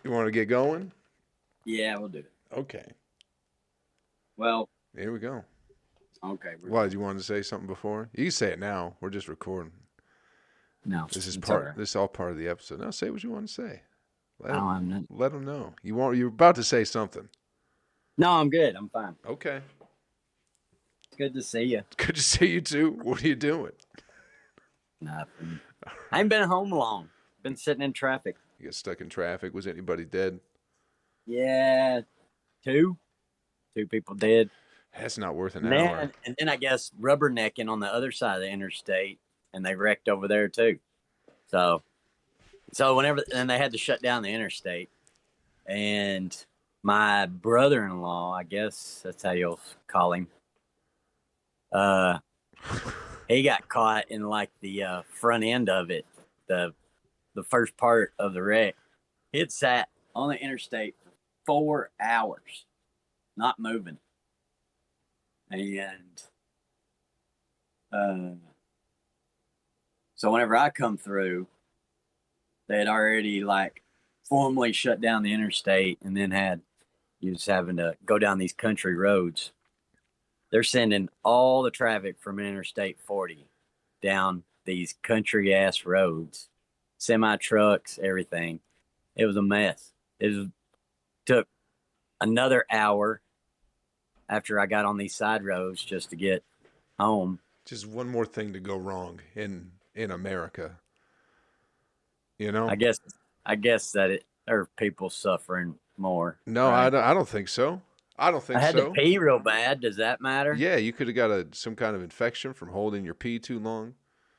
You want to get going? Yeah, we'll do it. Okay. Well, Here we go. okay. Why, did you want to say something before? You can say it now. We're just recording. No, This is it's all part. right. This is all part of the episode. Now say what you want to say. I don't have nothing. Let them know. You're about to say something. No, I'm good. I'm fine. Okay. It's good to see you. Good to see you too. What are you doing? Nothing. I ain't been home long. Been sitting in traffic. You got stuck in traffic. Was anybody dead? Yeah, two people dead. That's not worth an hour. And then I guess rubbernecking on the other side of the interstate, and they wrecked over there too. So whenever and they had to shut down the interstate, and my brother-in-law, I guess that's how you'll call him, he got caught in like the front end of it, the first part of the wreck. It sat on the interstate for 4 hours, not moving. And so whenever I come through, they had already like formally shut down the interstate, and then you just having to go down these country roads. They're sending all the traffic from Interstate 40 down these country ass roads, semi trucks, everything. It was a mess. Took another hour after I got on these side roads just to get home. Just one more thing to go wrong in America. You know? I guess that there are people suffering more. No, right? I don't think so. I don't think I had so. to pee real bad. Does that matter? Yeah, you could have got some kind of infection from holding your pee too long.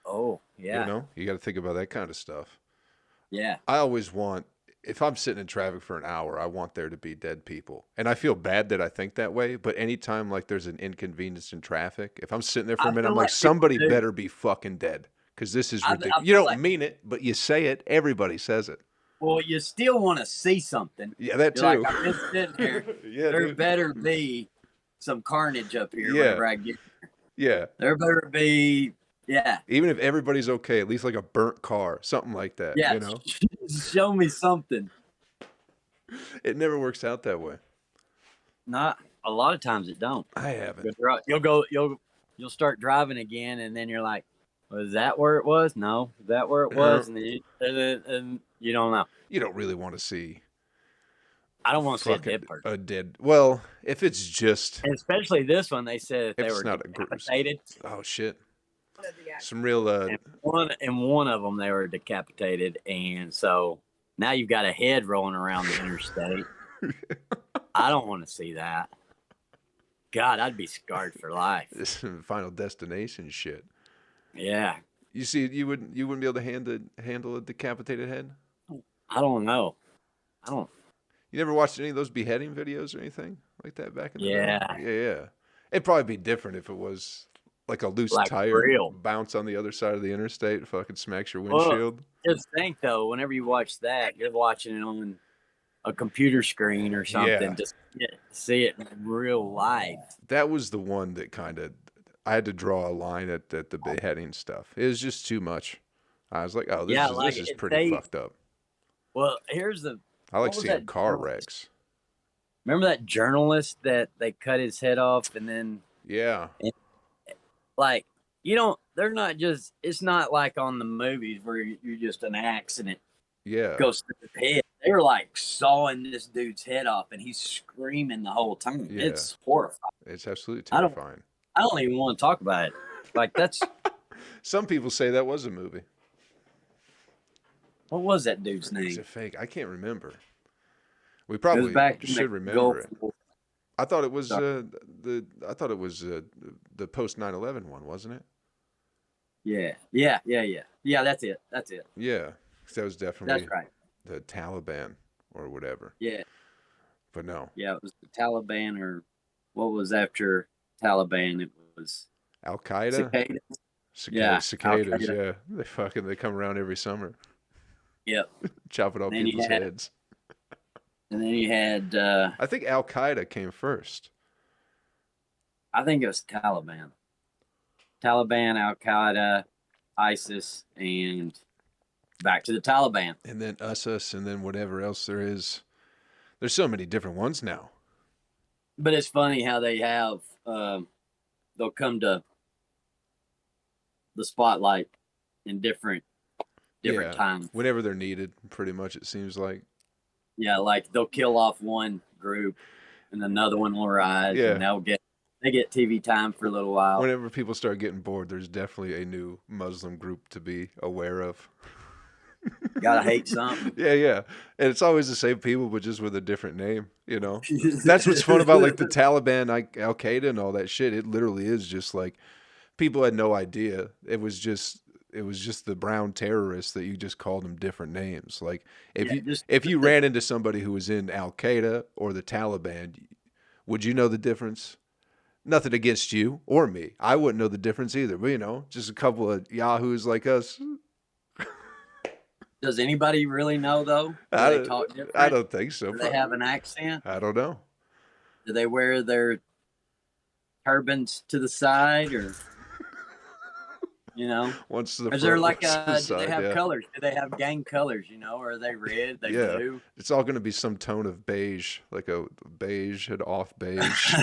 Oh, yeah. You know, you got to think about that kind of stuff. Yeah. I always want, if I'm sitting in traffic for an hour, I want there to be dead people. And I feel bad that I think that way, but anytime like there's an inconvenience in traffic, if I'm sitting there for a minute, I'm like, somebody better be fucking dead. Because this is ridiculous. You don't mean it, but you say it. Everybody says it. Well, you still want to see something. Yeah, that too. Like, I've been sitting here. Yeah, there better be some carnage up here whenever I get here. Yeah. There better be, yeah. Even if everybody's okay, at least like a burnt car, something like that. Yeah, you know? Show me something. It never works out that way. Not a lot of times it don't. I haven't. You'll start driving again, and then you're like, was that where it was? No, is that where it was? And you don't know. You don't really want to see. I don't want to see a dead person. Well, if it's just. And especially this one, they said they were decapitated. Oh, shit. Some real. And one of them, they were decapitated. And so now you've got a head rolling around the interstate. I don't want to see that. God, I'd be scarred for life. This Final Destination shit. Yeah. You see, you wouldn't be able to handle a decapitated head? I don't know. You never watched any of those beheading videos or anything like that back in the day? Yeah. It'd probably be different if it was like a loose tire bounce on the other side of the interstate, fucking smacks your windshield. Well, just think though, whenever you watch that, you're watching it on a computer screen or something. Just see it in real life. That was the one that kind of. I had to draw a line at the beheading stuff. It was just too much. I was like, oh, this is pretty fucked up. Well, I like seeing car wrecks. Remember that journalist that they cut his head off and then... Yeah. Like, they're not just... It's not like on the movies where you're just an accident. Yeah. Goes through the head. They were like sawing this dude's head off and he's screaming the whole time. Yeah. It's horrifying. It's absolutely terrifying. I don't even want to talk about it. Like, that's... Some people say that was a movie. What was that dude's name? It's a fake. I can't remember. We probably should remember it. I thought it was the post 9/11 one, wasn't it? Yeah. Yeah, that's it. Yeah, that was definitely that's right. The Taliban or whatever. Yeah. But no. Yeah, it was the Taliban, or what was after Taliban? It was Al Qaeda. Cicadas. Yeah, they come around every summer. Yep. Chopping off people's heads. And then you had... I think Al Qaeda came first. I think it was Taliban. Taliban, Al Qaeda, ISIS, and... back to the Taliban. And then us, and then whatever else there is. There's so many different ones now. But it's funny how they have, they'll come to the spotlight in different times. Whenever they're needed, pretty much it seems like. Yeah, like they'll kill off one group and another one will rise, and they get TV time for a little while. Whenever people start getting bored, there's definitely a new Muslim group to be aware of. Gotta hate something. Yeah. And it's always the same people, but just with a different name, you know? That's what's fun about like the Taliban, Al Qaeda and all that shit. It literally is just like people had no idea. It was just the brown terrorists that you just called them different names. Like if you ran into somebody who was in Al Qaeda or the Taliban, would you know the difference? Nothing against you or me. I wouldn't know the difference either. But, you know, just a couple of yahoos like us. Does anybody really know, though? They talk different? I don't think so. Do they have an accent? I don't know. Do they wear their turbans to the side, or you know? Once to the is there like do they have colors? Do they have gang colors? You know, or are they red? They blue? It's all going to be some tone of beige, like a beige and off beige.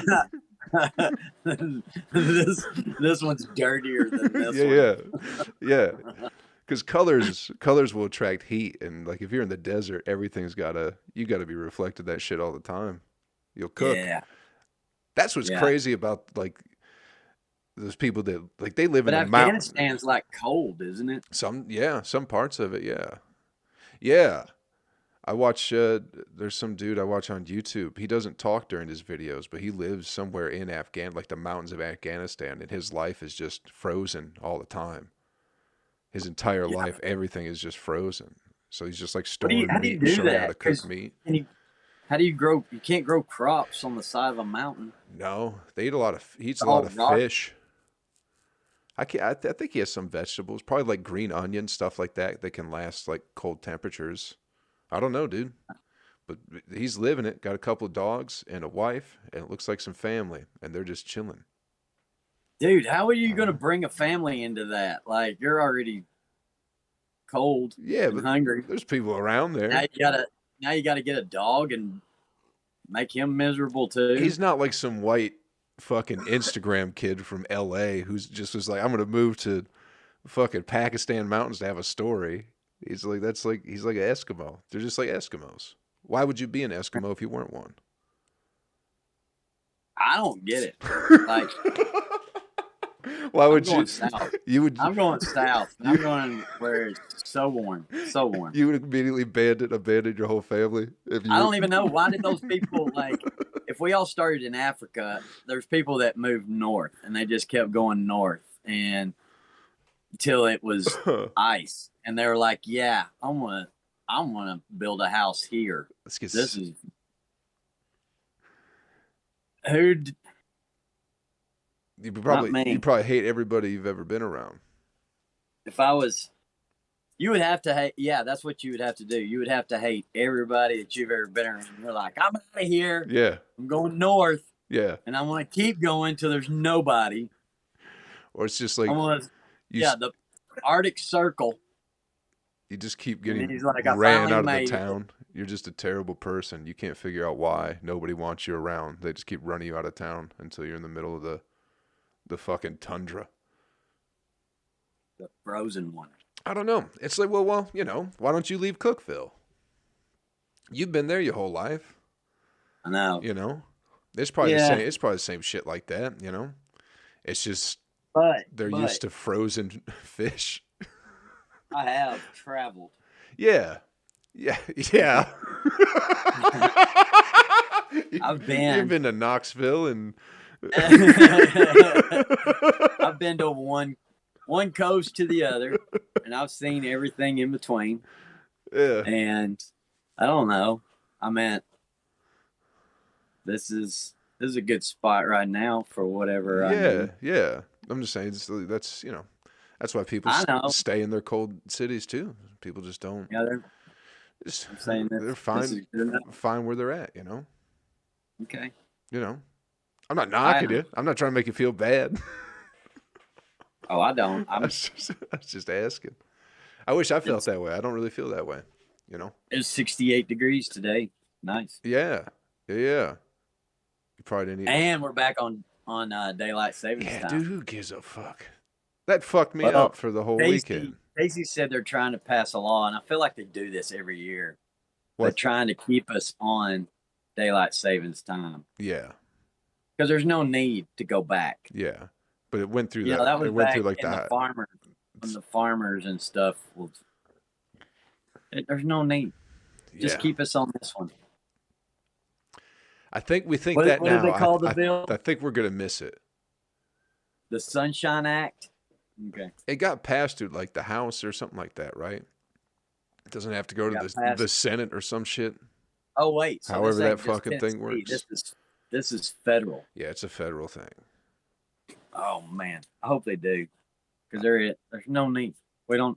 this one's dirtier than this one. Yeah. Because colors will attract heat, and like if you're in the desert, everything's you gotta be reflected that shit all the time. You'll cook. Yeah. That's what's crazy about like those people that like they live in the mountains. Afghanistan's like cold, isn't it? Some parts of it, yeah. I watch. There's some dude I watch on YouTube. He doesn't talk during his videos, but he lives somewhere in like the mountains of Afghanistan, and his life is just frozen all the time. His entire life, everything is just frozen. So he's just like storing meat and showing how to cook meat. How do you grow? You can't grow crops on the side of a mountain. No, he eats a lot of fish. I think he has some vegetables, probably like green onion, stuff like that can last like cold temperatures. I don't know, dude. But he's living it. Got a couple of dogs and a wife, and it looks like some family, and they're just chilling. Dude, how are you going to bring a family into that? Like, you're already cold and hungry. There's people around there. Now you gotta get a dog and make him miserable too. He's not like some white fucking Instagram kid from LA who's just was like, I'm going to move to fucking Pakistan mountains to have a story. He's like an Eskimo. They're just like Eskimos. Why would you be an Eskimo if you weren't one? I don't get it. Like, why would you? South. I'm going south. I'm going where it's so warm. So warm. You would immediately abandon your whole family. I don't even know. Why did those people, like, if we all started in Africa, there's people that moved north and they just kept going north and until it was ice. And they were like, yeah, I want to build a house here. You probably hate everybody you've ever been around. If I was, you would have to hate. Yeah, that's what you would have to do. You would have to hate everybody that you've ever been around. You're like, I'm out of here. Yeah, I'm going north. Yeah, and I want to keep going till there's nobody. Or it's just like the Arctic Circle. You just keep getting ran out of the town. You're just a terrible person. You can't figure out why nobody wants you around. They just keep running you out of town until you're in the middle of the fucking tundra. The frozen one. I don't know. It's like, well, you know, why don't you leave Cookeville? You've been there your whole life. I know. You know, it's probably the same. It's probably the same shit like that. You know, it's just they're used to frozen fish. I have traveled. Yeah. I've been. You've been to Knoxville and. I've been to one coast to the other, and I've seen everything in between. Yeah. And I don't know. I mean, this is a good spot right now for whatever. Yeah. I'm just saying that's that's why people stay in their cold cities too. People just don't. Yeah, they're fine where they're at. You know. Okay. You know. I'm not knocking you. I'm not trying to make you feel bad. Oh, I don't. I was just asking. I wish I felt that way. I don't really feel that way, you know? It's 68 degrees today. Nice. Yeah. Yeah. You probably didn't eat. And we're back on daylight savings Yeah, time. dude, who gives a fuck? That fucked me up for the whole weekend. Casey said they're trying to pass a law, and I feel like they do this every year. They're trying to keep us on daylight savings time. Yeah. Because there's no need to go back. Yeah. But it went through that. That was it went back through like in the farmers and stuff. There's no need. Just keep us on this one. I think we think what now. What do they call the bill? I think we're gonna miss it. The Sunshine Act. Okay. It got passed through like the House or something like that, right? It doesn't have to go to the Senate or some shit. Oh wait. So however that fucking thing works. This is federal. Yeah, it's a federal thing. Oh man, I hope they do, because there's no need. We don't.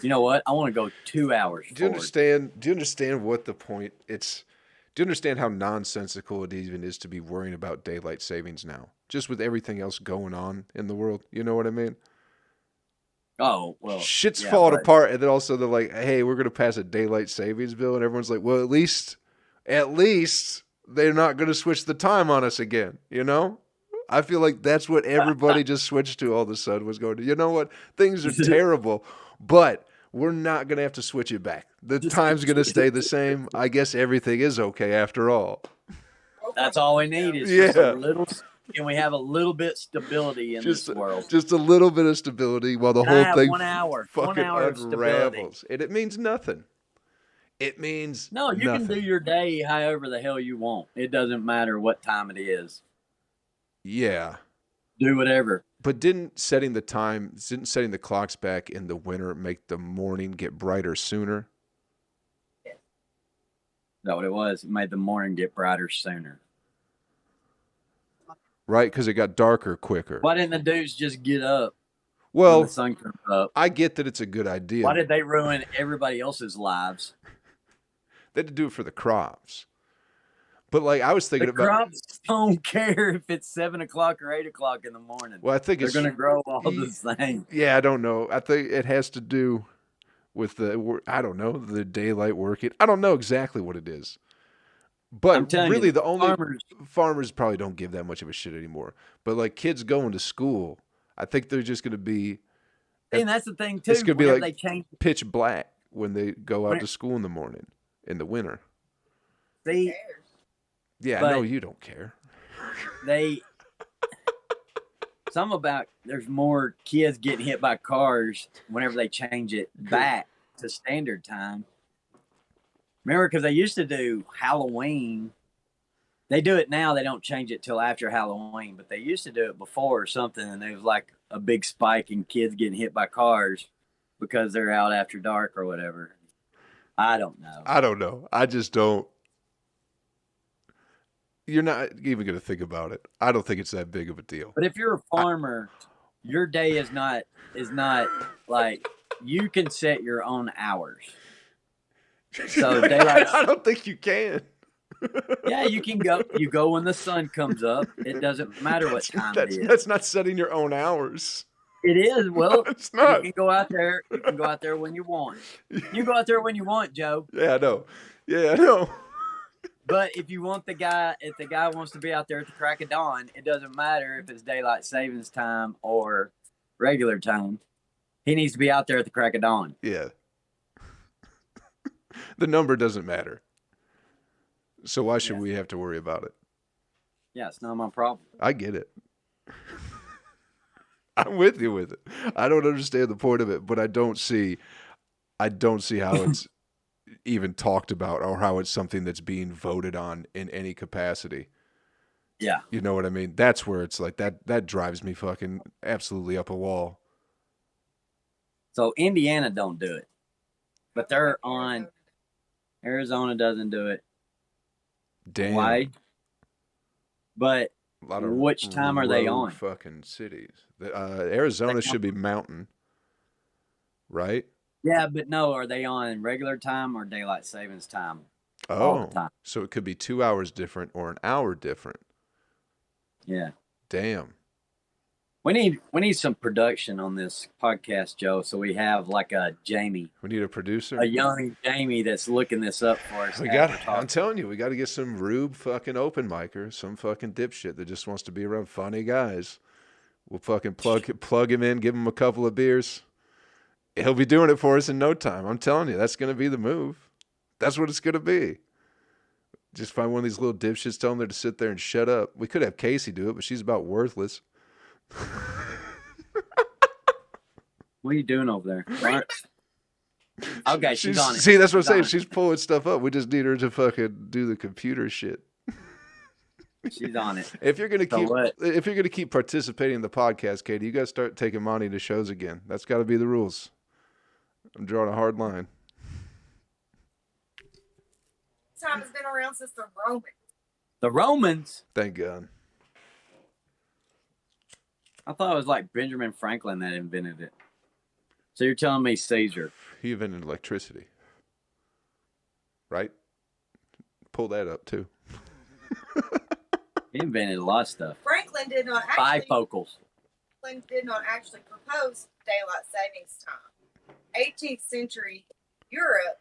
You know what? I want to go 2 hours. Do you understand what the point? Do you understand how nonsensical it even is to be worrying about daylight savings now? Just with everything else going on in the world, you know what I mean? Oh well, shit's falling apart, and then also they're like, "Hey, we're gonna pass a daylight savings bill," and everyone's like, "Well, at least they're not gonna switch the time on us again," you know? I feel like that's what everybody just switched to all of a sudden was going to, you know what? Things are terrible, but we're not going to have to switch it back. The time's going to stay the same. I guess everything is okay after all. That's all we need is just a little, can we have a little bit stability in this world? Just a little bit of stability while the whole thing 1 hour, fucking 1 hour unravels. And it means nothing. It means nothing. Can do your day however the hell you want. It doesn't matter what time it is. Yeah. Do whatever. But didn't setting the clocks back in the winter make the morning get brighter sooner? Is that what it was? It made the morning get brighter sooner. Right, because it got darker quicker. Why didn't the dudes just get up when the sun comes up? I get that it's a good idea. Why did they ruin everybody else's lives? They had to do it for the crops. But like I was thinking about, crops don't care if it's 7 o'clock or 8 o'clock in the morning. Well, I think they're going to grow all the same. Yeah, I don't know. I think it has to do with the daylight working. I don't know exactly what it is. But really, the only farmers probably don't give that much of a shit anymore. But like kids going to school, I think they're just going to be. And that's the thing too. It's going to be like pitch black when they go out to school in the morning in the winter. Yeah, I know you don't care. There's more kids getting hit by cars whenever they change it back to standard time. Remember, because they used to do Halloween. They do it now. They don't change it till after Halloween, but they used to do it before or something, and there was like a big spike in kids getting hit by cars because they're out after dark or whatever. I don't know. I just don't. You're not even going to think about it. I don't think it's that big of a deal. But if you're a farmer, your day is not like you can set your own hours. So daylight. I don't think you can. Yeah, you can go. You go when the sun comes up. It doesn't matter what time it is. That's not setting your own hours. It is. Well, no, it's not. You can go out there. You can go out there when you want. You go out there when you want, Joe. Yeah, I know. Yeah, I know. But if the guy wants to be out there at the crack of dawn, it doesn't matter if it's daylight savings time or regular time. He needs to be out there at the crack of dawn. Yeah. The number doesn't matter. So why should we have to worry about it? Yeah, it's not my problem. I get it. I'm with you with it. I don't understand the point of it, but I don't see how it's even talked about or how it's something that's being voted on in any capacity. Yeah. You know what I mean? That's where it's like that drives me fucking absolutely up a wall. So Indiana don't do it. But they're on. Arizona doesn't do it. Damn. Why? But which time are they on? Fucking cities. Arizona should be mountain, right? Yeah, but no, are they on regular time or daylight savings time? Oh, so it could be 2 hours different or an hour different. Yeah. Damn. We need some production on this podcast, Joe. So we have like a Jamie. We need a producer. A young Jamie that's looking this up for us. I'm telling you, we got to get some rube fucking open micer, some fucking dipshit that just wants to be around funny guys. We'll fucking plug him in, give him a couple of beers. He'll be doing it for us in no time. I'm telling you, that's going to be the move. That's what it's going to be. Just find one of these little dipshits, tell them to sit there and shut up. We could have Casey do it, but she's about worthless. What are you doing over there? Okay, she's on it. See, that's what I'm saying. She's pulling stuff up. We just need her to fucking do the computer shit. She's on it. If you're gonna keep participating in the podcast, Katie, you gotta start taking Monty to shows again. That's got to be the rules. I'm drawing a hard line. Time has been around since the Romans. The Romans? Thank God. I thought it was like Benjamin Franklin that invented it. So you're telling me Caesar? He invented electricity, right? Pull that up too. He invented a lot of stuff. Franklin did not actually. Bifocals. Franklin did not actually propose daylight savings time. 18th century Europe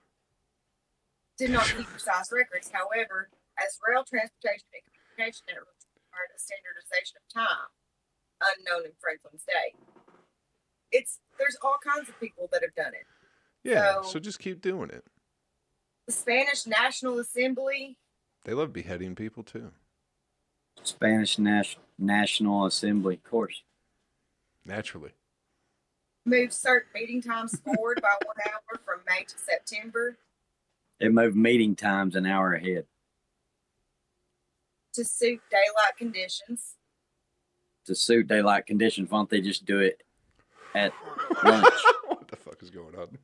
did not keep precise records. However, as rail transportation and communication networks required a standardization of time, unknown in Franklin's day. There's all kinds of people that have done it. Yeah, so just keep doing it. The Spanish National Assembly. They love beheading people too. Spanish National Assembly, of course. Naturally. Moved certain meeting times forward by 1 hour from May to September. They moved meeting times an hour ahead. To suit daylight conditions. To suit daylight conditions, why don't they just do it at lunch? What the fuck is going on?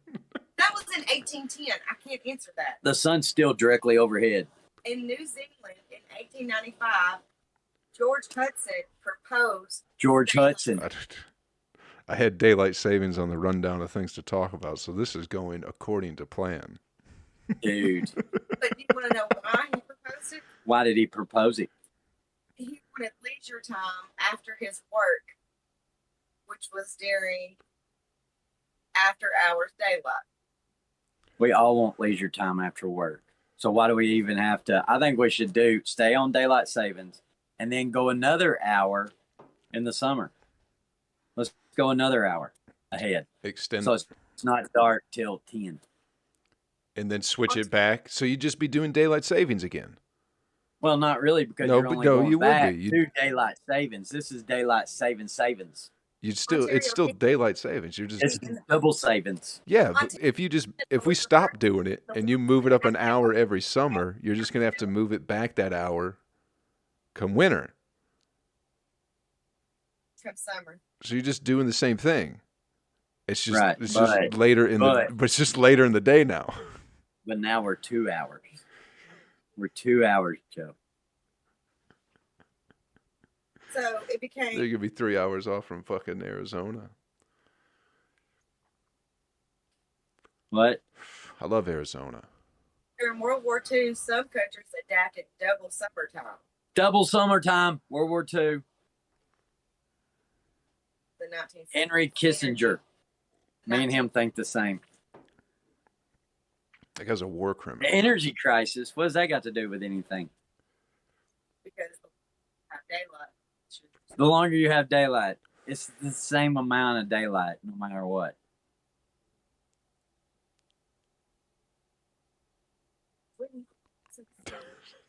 That was in 1810. I can't answer that. The sun's still directly overhead. In New Zealand in 1895, George Hudson proposed. George Hudson. I had daylight savings on the rundown of things to talk about, so this is going according to plan. Dude. But you want to know why he proposed it? Why did he propose it? He wanted leisure time after his work, which was during after hours daylight. We all want leisure time after work. So why do we even have to? I think we should stay on daylight savings and then go another hour in the summer. Let's go another hour ahead. Extend. So it's not dark till 10. And then switch it back. So you'd just be doing daylight savings again. Well, not really, because you're only going you back would be. to daylight savings. This is daylight savings. It's still daylight savings. It's double savings. Yeah, but if we stop doing it and you move it up an hour every summer, you're just gonna have to move it back that hour come winter. Come summer. So you're just doing the same thing. It's just right, it's just later in but it's just later in the day now. But now we're 2 hours. We're 2 hours, Joe. So it became. They're gonna be 3 hours off from fucking Arizona. What? I love Arizona. During World War II, some countries adapted double summertime. Double summertime, World War II. The 19th Henry Kissinger. Me and him think the same. That guy's a war criminal. The energy crisis. What does that got to do with anything? Because of daylight. The longer you have daylight, it's the same amount of daylight, no matter what.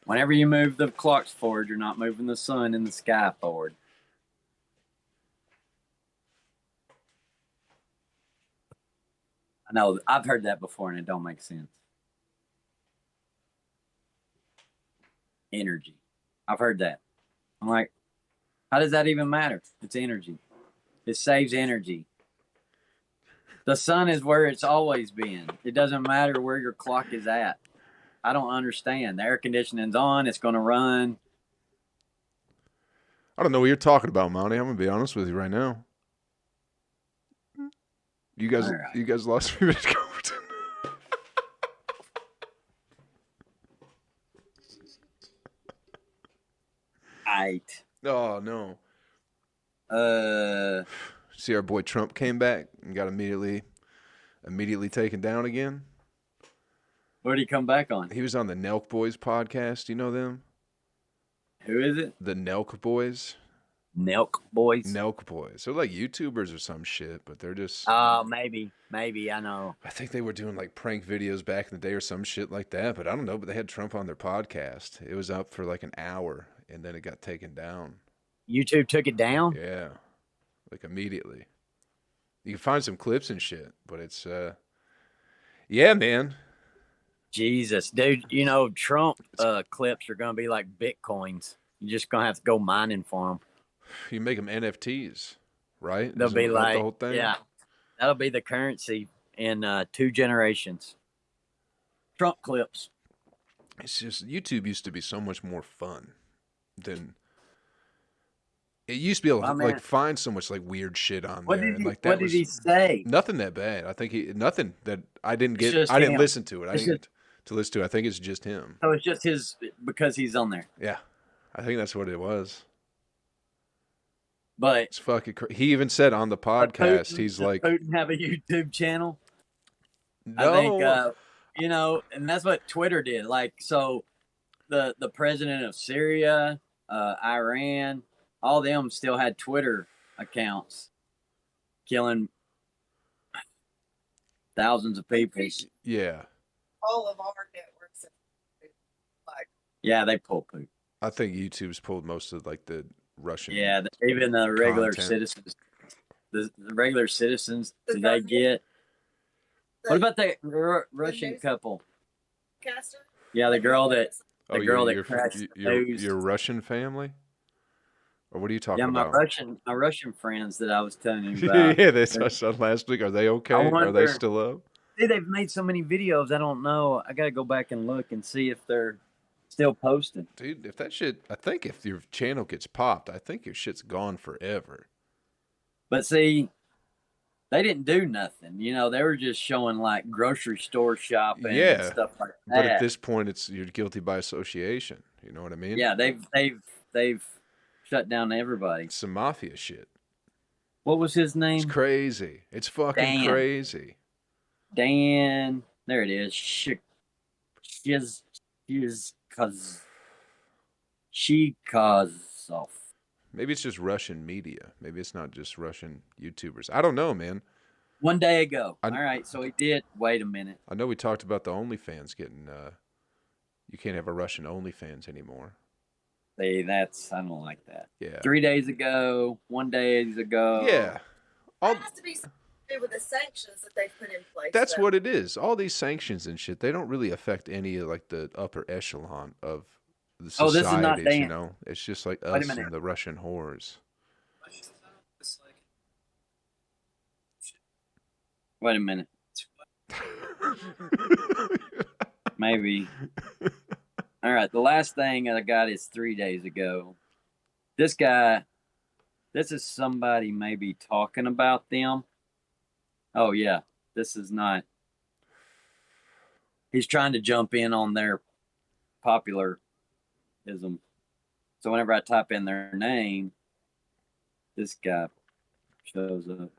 Whenever you move the clocks forward, you're not moving the sun in the sky forward. I know, I've heard that before and it don't make sense. Energy. I've heard that. I'm like, how does that even matter? It's energy. It saves energy. The sun is where it's always been. It doesn't matter where your clock is at. I don't understand. The air conditioning's on. It's going to run. I don't know what you're talking about, Monty. I'm going to be honest with you right now. You guys lost me. Right. Oh, no. See, our boy Trump came back and got immediately taken down again. What did he come back on? He was on the Nelk Boys podcast. You know them? Who is it? The Nelk Boys. Nelk Boys. Nelk Boys. They're like YouTubers or some shit, but they're just. Maybe I know. I think they were doing like prank videos back in the day or some shit like that, but I don't know. But they had Trump on their podcast. It was up for like an hour, and then it got taken down. YouTube took it down? Yeah, like immediately. You can find some clips and shit, but it's yeah, man. Jesus, dude, Trump clips are going to be like Bitcoins. You're just going to have to go mining for them. You make them NFTs, right? They'll be like, the whole thing? Yeah, that'll be the currency in 2 generations. Trump clips. It's just, YouTube used to be so much more fun than... It used to be able to find so much like weird shit on there. What did he say? Nothing that bad. I think nothing that I didn't get. I didn't listen to it. I didn't get to listen to it. I think it's just him. So it's just his because he's on there. Yeah, I think that's what it was. But it's fucking crazy. He even said on the podcast, he's like, Putin have a YouTube channel. No, I think and that's what Twitter did. Like, so the president of Syria, Iran. All of them still had Twitter accounts, killing thousands of people. Yeah. All of our networks. Yeah, they pull poop. I think YouTube's pulled most of like the Russian. Yeah, even the regular content. citizens. The regular citizens, did they get? What about the Russian couple? Caster? Yeah, the girl that crashed your Russian family. Or what are you talking about? My Russian friends that I was telling you about. Yeah, they saw last week. Are they okay? Are they still up? See, they've made so many videos. I don't know. I got to go back and look and see if they're still posting. Dude, if that shit, I think if your channel gets popped, I think your shit's gone forever. But see, they didn't do nothing. They were just showing like grocery store shopping and stuff like that. But at this point, you're guilty by association. You know what I mean? Yeah, they've shut down everybody. It's some mafia shit. What was his name? It's crazy. It's fucking crazy. Dan. There it is. Shikazov. Maybe it's just Russian media. Maybe it's not just Russian YouTubers. I don't know, man. One day ago. All right, so he did. Wait a minute. I know we talked about the OnlyFans getting... you can't have a Russian OnlyFans anymore. I don't like that. Yeah. 3 days ago, 1 day ago. Yeah. It has to be something to do with the sanctions that they put in place. That's what it is. All these sanctions and shit, they don't really affect any of like the upper echelon of the societies, this is not Dan. It's just like us and the Russian whores. Wait a minute. Maybe. All right, the last thing I got is 3 days ago. This is somebody maybe talking about them. Oh, yeah, this is not. He's trying to jump in on their popularism. So whenever I type in their name, this guy shows up.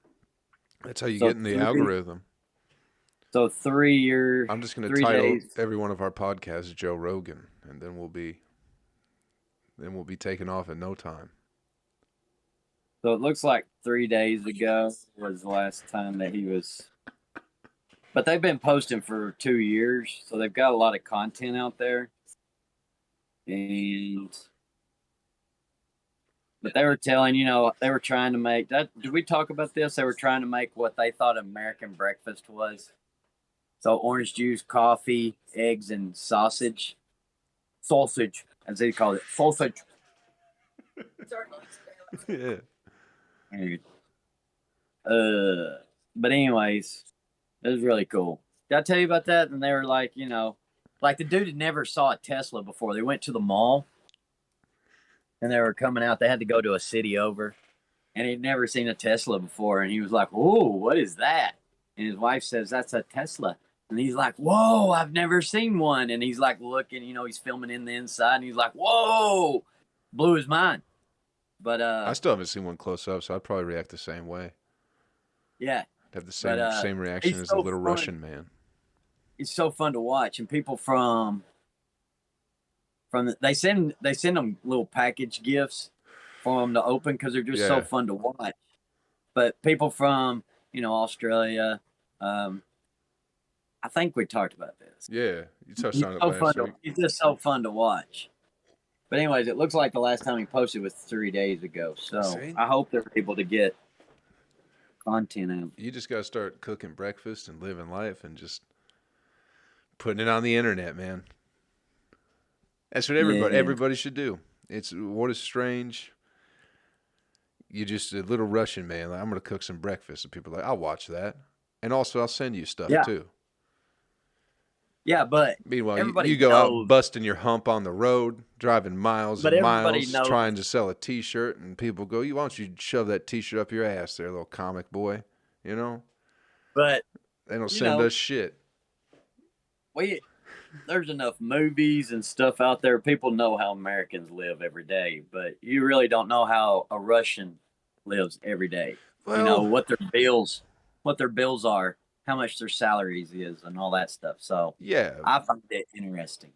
That's how you get in the algorithm. So 3 years. I'm just going to title every one of our podcasts Joe Rogan, and then we'll be taken off in no time. So it looks like 3 days ago was the last time that he was. But they've been posting for 2 years, so they've got a lot of content out there. But they were telling, they were trying to make that. Did we talk about this? They were trying to make what they thought American breakfast was. So orange juice, coffee, eggs, and sausage. Sausage, as they call it. Sausage. Yeah. But anyways, it was really cool. Did I tell you about that? And they were like, like the dude had never saw a Tesla before. They went to the mall and they were coming out. They had to go to a city over and he'd never seen a Tesla before. And he was like, "Whoa, what is that?" And his wife says, "That's a Tesla." And he's like, "Whoa, I've never seen one." And he's like looking, he's filming in the inside and he's like, "Whoa," blew his mind. But I still haven't seen one close up, so I'd probably react the same way. yeah, I'd have the but same reaction he's as the so little fun. Russian man. It's so fun to watch, and people from they send them little package gifts for them to open because they're just so fun to watch. But people from Australia, I think we talked about this. Yeah, you touched on it last week. It's just so fun to watch. But anyways, it looks like the last time he posted was 3 days ago. So See? I hope they're able to get content out. You just got to start cooking breakfast and living life and just putting it on the internet, man. That's what everybody should do. It's what is strange. You just a little Russian man. Like, I'm gonna cook some breakfast, and people are like, I'll watch that, and also I'll send you stuff too. Yeah, but meanwhile, you go out busting your hump on the road, driving miles and miles, trying to sell a T-shirt, and people go, "Why don't you shove that T-shirt up your ass, there, little comic boy?" You know. But they don't send us shit. There's enough movies and stuff out there. People know how Americans live every day, but you really don't know how a Russian lives every day. Well, what their bills are, how much their salaries is, and all that stuff. So yeah, I find it interesting.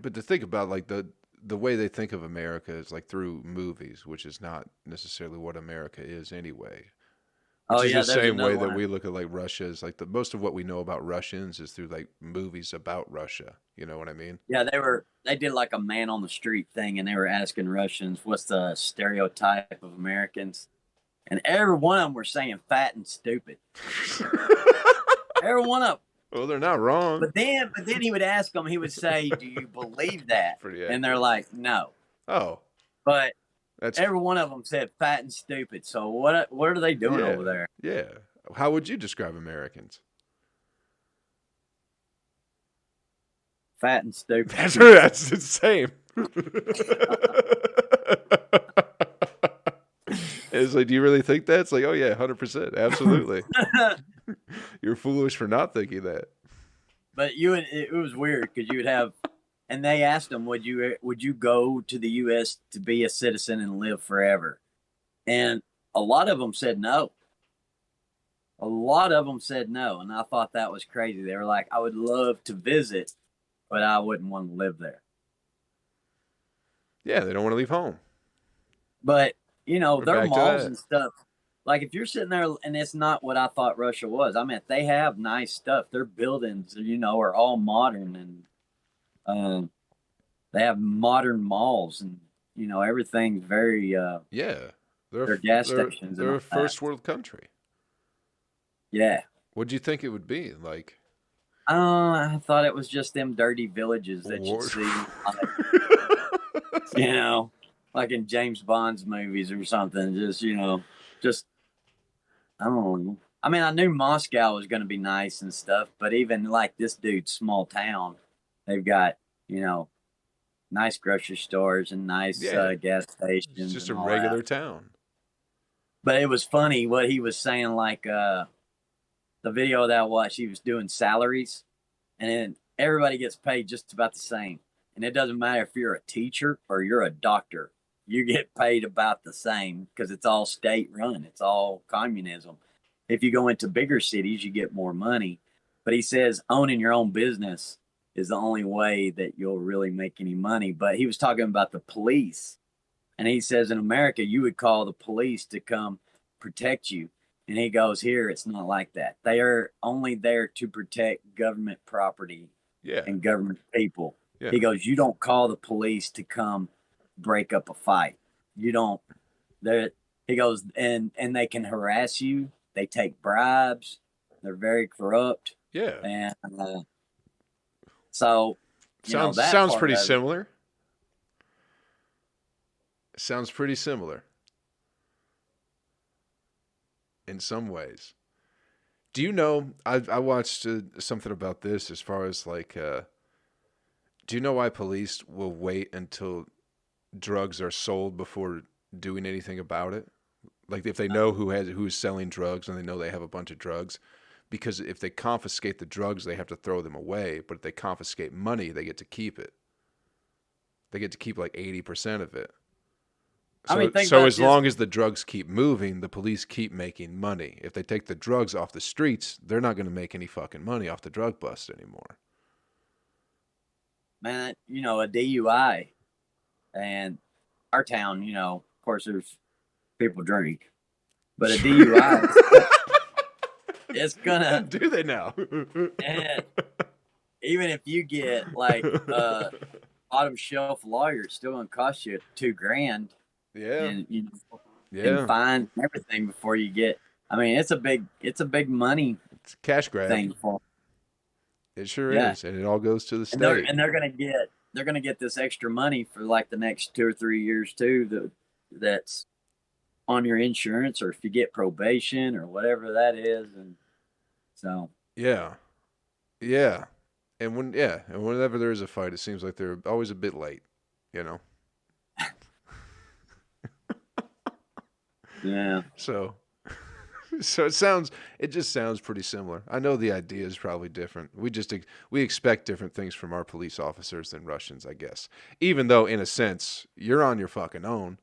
But to think about like the way they think of America is like through movies, which is not necessarily what America is anyway. Which is the same way that we look at like Russia is like most of what we know about Russians is through like movies about Russia. You know what I mean? Yeah, they did like a man on the street thing, and they were asking Russians what's the stereotype of Americans, and every one of them were saying fat and stupid. Every one of them. Well, they're not wrong. But then he would ask them. He would say, "Do you believe that?" And they're like, "No." Oh, but. Every one of them said fat and stupid. So what are they doing over there? Yeah. How would you describe Americans? Fat and stupid. That's the same. It's like, do you really think that? It's like, oh yeah, 100%, absolutely. You're foolish for not thinking that. But it was weird because you would have. And they asked him, would you go to the U.S. to be a citizen and live forever? And a lot of them said no. A lot of them said no. And I thought that was crazy. They were like, I would love to visit, but I wouldn't want to live there. Yeah, they don't want to leave home. But, their malls and stuff. Like, if you're sitting there, and it's not what I thought Russia was. I mean, they have nice stuff. Their buildings, are all modern and they have modern malls and everything's very they're gas stations. They're a first world country. Yeah. What'd you think it would be like? I thought it was just them dirty villages that you see, like in James Bond's movies or something. Just I don't know. I mean, I knew Moscow was going to be nice and stuff, but even like this dude's small town. They've got, nice grocery stores and nice gas stations. It's just a regular town. But it was funny what he was saying, like the video that I watched, he was doing salaries, and then everybody gets paid just about the same. And it doesn't matter if you're a teacher or you're a doctor. You get paid about the same because it's all state run. It's all communism. If you go into bigger cities, you get more money. But he says owning your own business is the only way that you'll really make any money. But he was talking about the police. And he says in America, you would call the police to come protect you. And he goes, here, it's not like that. They are only there to protect government property and government people. Yeah. He goes, you don't call the police to come break up a fight. You don't. He goes, and they can harass you. They take bribes. They're very corrupt. Yeah. And so, sounds pretty similar. Sounds pretty similar in some ways. Do you know? I watched something about this as far as like. Do you know why police will wait until drugs are sold before doing anything about it? Like if they know who's selling drugs and they know they have a bunch of drugs. Because if they confiscate the drugs, they have to throw them away. But if they confiscate money, they get to keep it. They get to keep like 80% of it. So, I mean, think so about as long as the drugs keep moving, the police keep making money. If they take the drugs off the streets, they're not going to make any fucking money off the drug bust anymore. Man, you know, a DUI, and our town, you know, of course, there's people drink, but a DUI, it's gonna. Do they now? And even if you get like bottom shelf lawyer, it's still gonna cost you $2,000. Yeah. And you Yeah. and fines and everything before you get. I mean, it's a big money It's a cash grab. thing for. It sure Yeah. is, and it all goes to the state. And they're gonna get this extra money for like the next 2 or 3 years too. That's on your insurance, or if you get probation or whatever that is, and so Yeah. And whenever there is a fight, it seems like they're always a bit late, you know. yeah. So it just sounds pretty similar. I know the idea is probably different. We expect different things from our police officers than Russians, I guess. Even though in a sense, you're on your fucking own.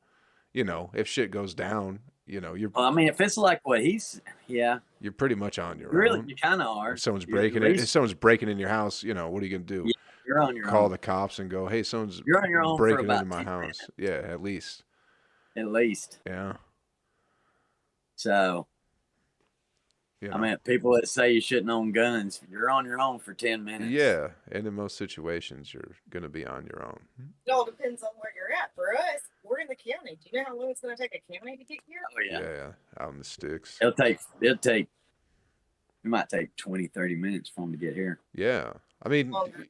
You know, if shit goes down, you know, Well, I mean, if it's like what you're pretty much on your really, own. you kind of are. If someone's You're breaking at it, if least- someone's breaking in your house, you know, what are you gonna do? Yeah, you're on your Call own. the cops and go, hey, someone's You're on your own for breaking about into my 10 house. minutes. Yeah, at least. At least. Yeah. So, You I know. mean, people that say you shouldn't own guns, you're on your own for 10 minutes. Yeah, and in most situations, you're gonna be on your own. It all depends on where you're at. For us, we're in the county. Do you know how long it's going to take a county to get here? Oh yeah. Yeah, out in the sticks. It might take 20, 30 minutes for them to get here. Yeah, I mean, Longer.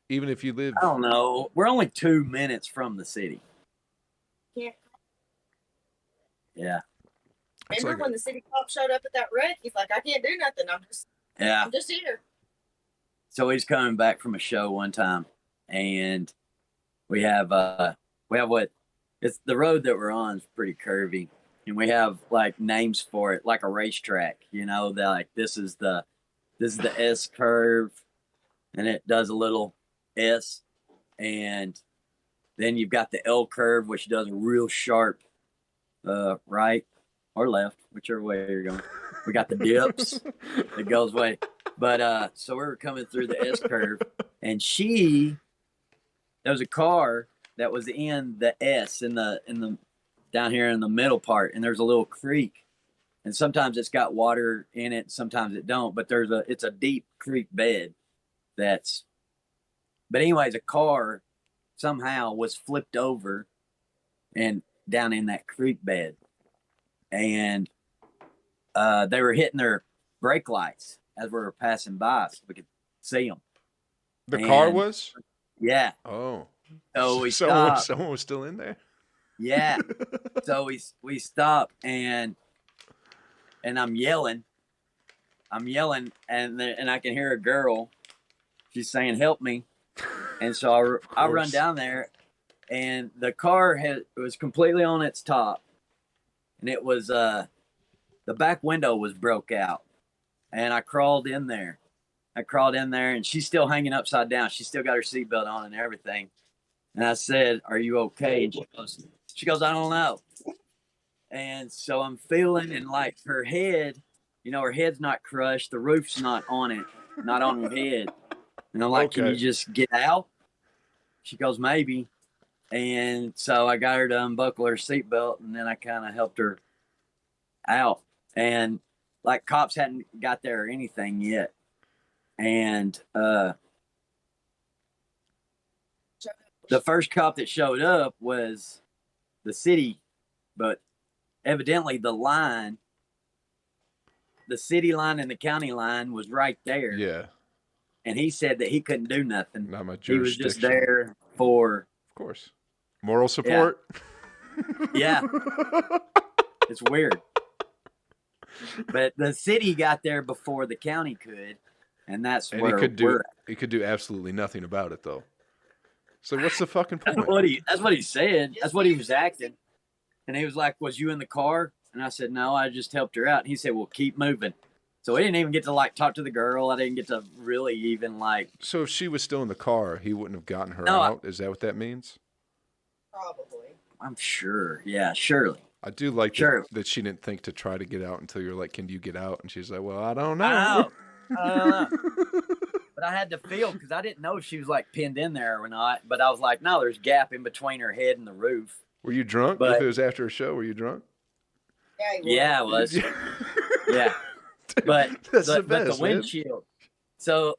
even if you live, I don't know. We're only 2 minutes from the city. Can't. it's Yeah. Remember like when the city cop showed up at that wreck? He's like, I can't do nothing. Yeah. I'm just here. So he's coming back from a show one time, and we have what it's the road that we're on is pretty curvy, and we have like names for it, like a racetrack. You know, that like this is the S curve, and it does a little S, and then you've got the L curve, which does a real sharp right or left, whichever way you're going. We got the dips. It goes way. But so we were coming through the S curve, and there was a car that was in the S in the down here in the middle part, and there's a little creek, and sometimes it's got water in it, sometimes it don't, but it's a deep creek bed but anyways, a car somehow was flipped over and down in that creek bed, and they were hitting their brake lights as we were passing by, so we could see them. the car and- was. Yeah. Oh, So we someone stopped. was still in there. Yeah. So we stopped, and I'm yelling, and I can hear a girl. She's saying, "Help me!" And so I run down there, and the car was completely on its top, and it was the back window was broke out, and I crawled in there, and she's still hanging upside down. She still got her seatbelt on and everything. And I said, "Are you okay?" And she goes, "I don't know." And so I'm feeling, and like her head, her head's not crushed. The roof's not on it, not on her head. And I'm like, "Can you just get out?" She goes, "Maybe." And so I got her to unbuckle her seatbelt, and then I kind of helped her out. And like cops hadn't got there or anything yet. And the first cop that showed up was the city, but evidently the city line and the county line was right there. Yeah, And he said that he couldn't do nothing. not my He jurisdiction. was just there for, Of course, moral support. Yeah. It's weird. But the city got there before the county could, and that's And where he could do absolutely nothing about it though. So what's the fucking point? That's what he said. That's what he was acting. And he was like, "Was you in the car?" And I said, "No, I just helped her out." And he said, "Well, keep moving." So we didn't even get to like talk to the girl. I didn't get to really even like. So if she was still in the car, he wouldn't have gotten her No, out. Is that what that means? Probably. I'm sure. Yeah, surely. I do like Sure. that she didn't think to try to get out until you're like, "Can you get out?" And she's like, "Well, I don't know." I don't know. But I had to feel because I didn't know if she was like pinned in there or not. But I was like, no, there's a gap in between her head and the roof. Were you drunk? But, if it was after a show, were you drunk? Yeah, I was. Yeah. But That's the but best, the windshield. So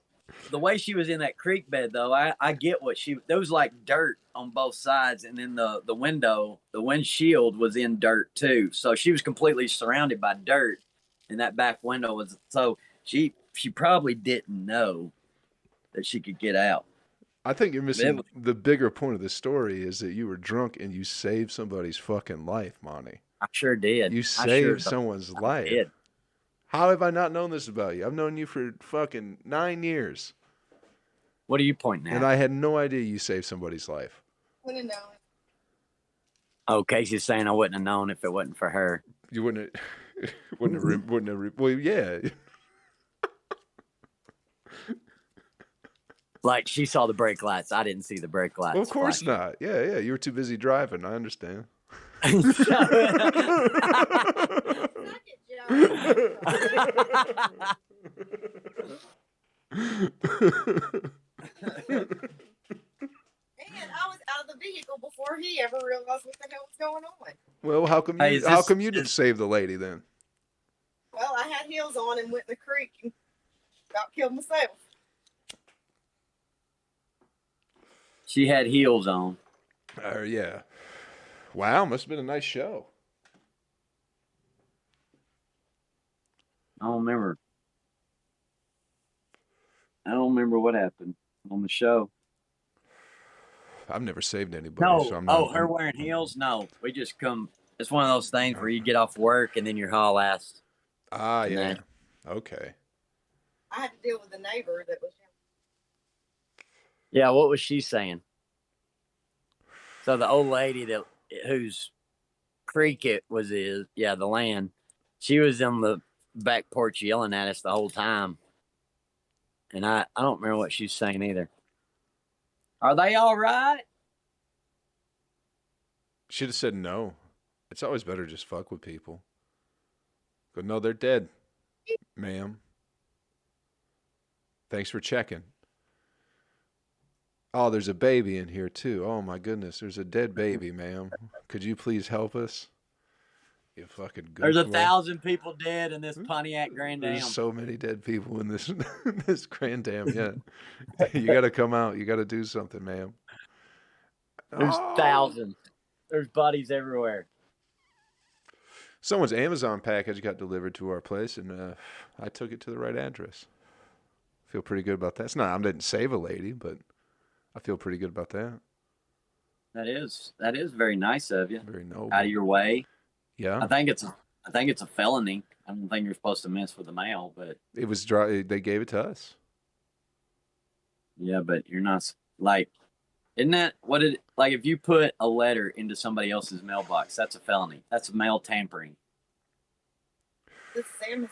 the way she was in that creek bed, though, I get what there was like dirt on both sides, and then the windshield was in dirt too. So she was completely surrounded by dirt, and that back window was. So she probably didn't know that she could get out. I think you're missing the bigger point of the story is that you were drunk and you saved somebody's fucking life, Monty. I sure did. You saved someone's life. Did. How have I not known this about you? I've known you for fucking 9 years. What are you pointing at? And I had no idea you saved somebody's life. Wouldn't have known. Oh, Casey's saying I wouldn't have known if it wasn't for her. You wouldn't have, well, yeah. Like she saw the brake lights. I didn't see the brake lights. Well, of course flashing. not. Yeah. You were too busy driving. I understand. Man, I was out of the vehicle before he ever realized what the hell was going on. Well, how come you didn't save the lady then? Well, I had heels on and went in the creek and about killed myself. She had heels on. Yeah. Wow, must have been a nice show. I don't remember what happened on the show. I've never saved anybody. No. So I'm not, her wearing heels? No. We just come. It's one of those things where you get off work and then you're haul ass. Ah, yeah. Okay. I had to deal with a neighbor that was. Yeah, what was she saying? So the old lady whose creek it was the land. She was on the back porch yelling at us the whole time. And I don't remember what she's saying either. Are they all right? Should have said no. It's always better to just fuck with people. But no, they're dead, ma'am. Thanks for checking. Oh, there's a baby in here too. Oh my goodness, there's a dead baby, ma'am. Could you please help us? You fucking good. There's 1,000 people dead in this Pontiac Grand Dam. There's so many dead people in this this Grand Dam. Yeah, you got to come out. You got to do something, ma'am. There's thousands. There's bodies everywhere. Someone's Amazon package got delivered to our place, and I took it to the right address. Feel pretty good about that. I didn't save a lady, but I feel pretty good about that. That is very nice of you. Very noble. Out of your way. Yeah. I think it's a felony. I don't think you're supposed to mess with the mail, but it was dry. They gave it to us. Yeah, but you're not like, isn't that what it like? If you put a letter into somebody else's mailbox, that's a felony. That's mail tampering. This is Amazon.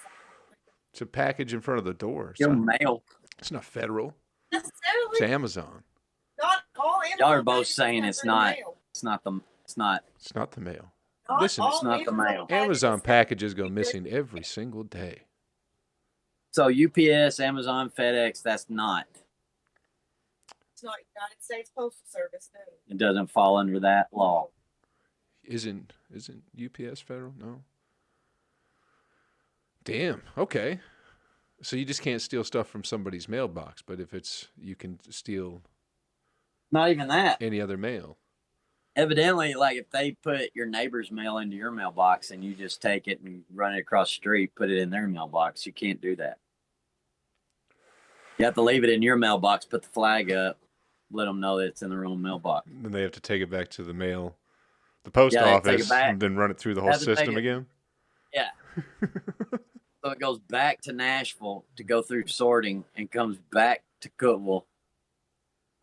It's a package in front of the door. Your mail. It's not federal. Necessarily. It's Amazon. Not all Amazon. Y'all are both saying it's not. Mail. It's not the. It's not. It's not the mail. Listen, it's not the mail. Amazon packages go missing every single day. So UPS, Amazon, FedEx, that's not. It's not United States Postal Service, no. It doesn't fall under that law. Isn't UPS federal? No. Damn. Okay. So you just can't steal stuff from somebody's mailbox, but if you can steal. Not even that. Any other mail. Evidently, like if they put your neighbor's mail into your mailbox and you just take it and run it across the street, put it in their mailbox, you can't do that. You have to leave it in your mailbox, put the flag up, let them know that it's in their own mailbox. Then they have to take it back to the post office, and then run it through the whole system again? Yeah. So it goes back to Nashville to go through sorting and comes back to Cookeville.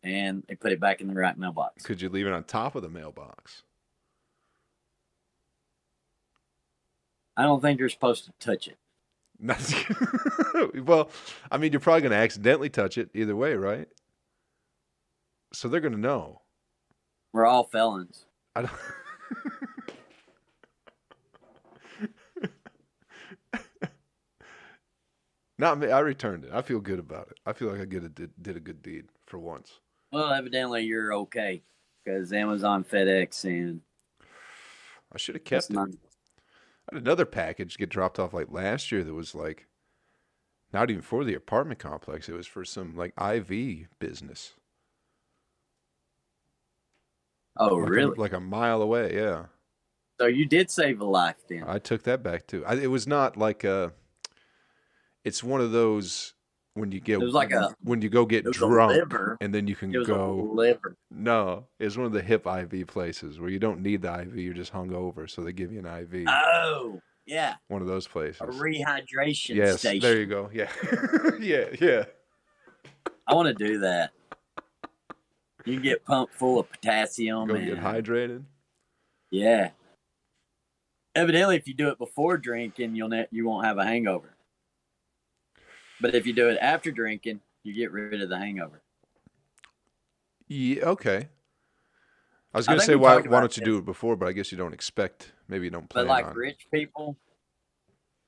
And they put it back in the right mailbox. Could you leave it on top of the mailbox? I don't think you're supposed to touch it. Well, I mean, you're probably going to accidentally touch it either way, right? So they're going to know. We're all felons. I don't. Not me. I returned it. I feel good about it. I feel like I did a good deed for once. Well, evidently you're okay because Amazon, FedEx, and I should have that's kept it. not. I had another package get dropped off like last year that was like not even for the apartment complex. It was for some like IV business. Oh, really? Like a mile away, yeah. So you did save a life then. I took that back too. It was not like a. It's one of those when you get It was like when you go get it was a drunk liver. and then you It can was a go. liver. No, it's one of the hip IV places where you don't need the IV. You're just hungover, so they give you an IV. Oh, yeah. One of those places. A rehydration Yes, station. there you go. Yeah, yeah. I want to do that. You can get pumped full of potassium. Go get hydrated. Yeah. Evidently, if you do it before drinking, you won't have a hangover. But if you do it after drinking, you get rid of the hangover. Yeah, okay. I was going to say, why don't you do it before, but I guess you don't expect, maybe you don't plan on. But like rich people,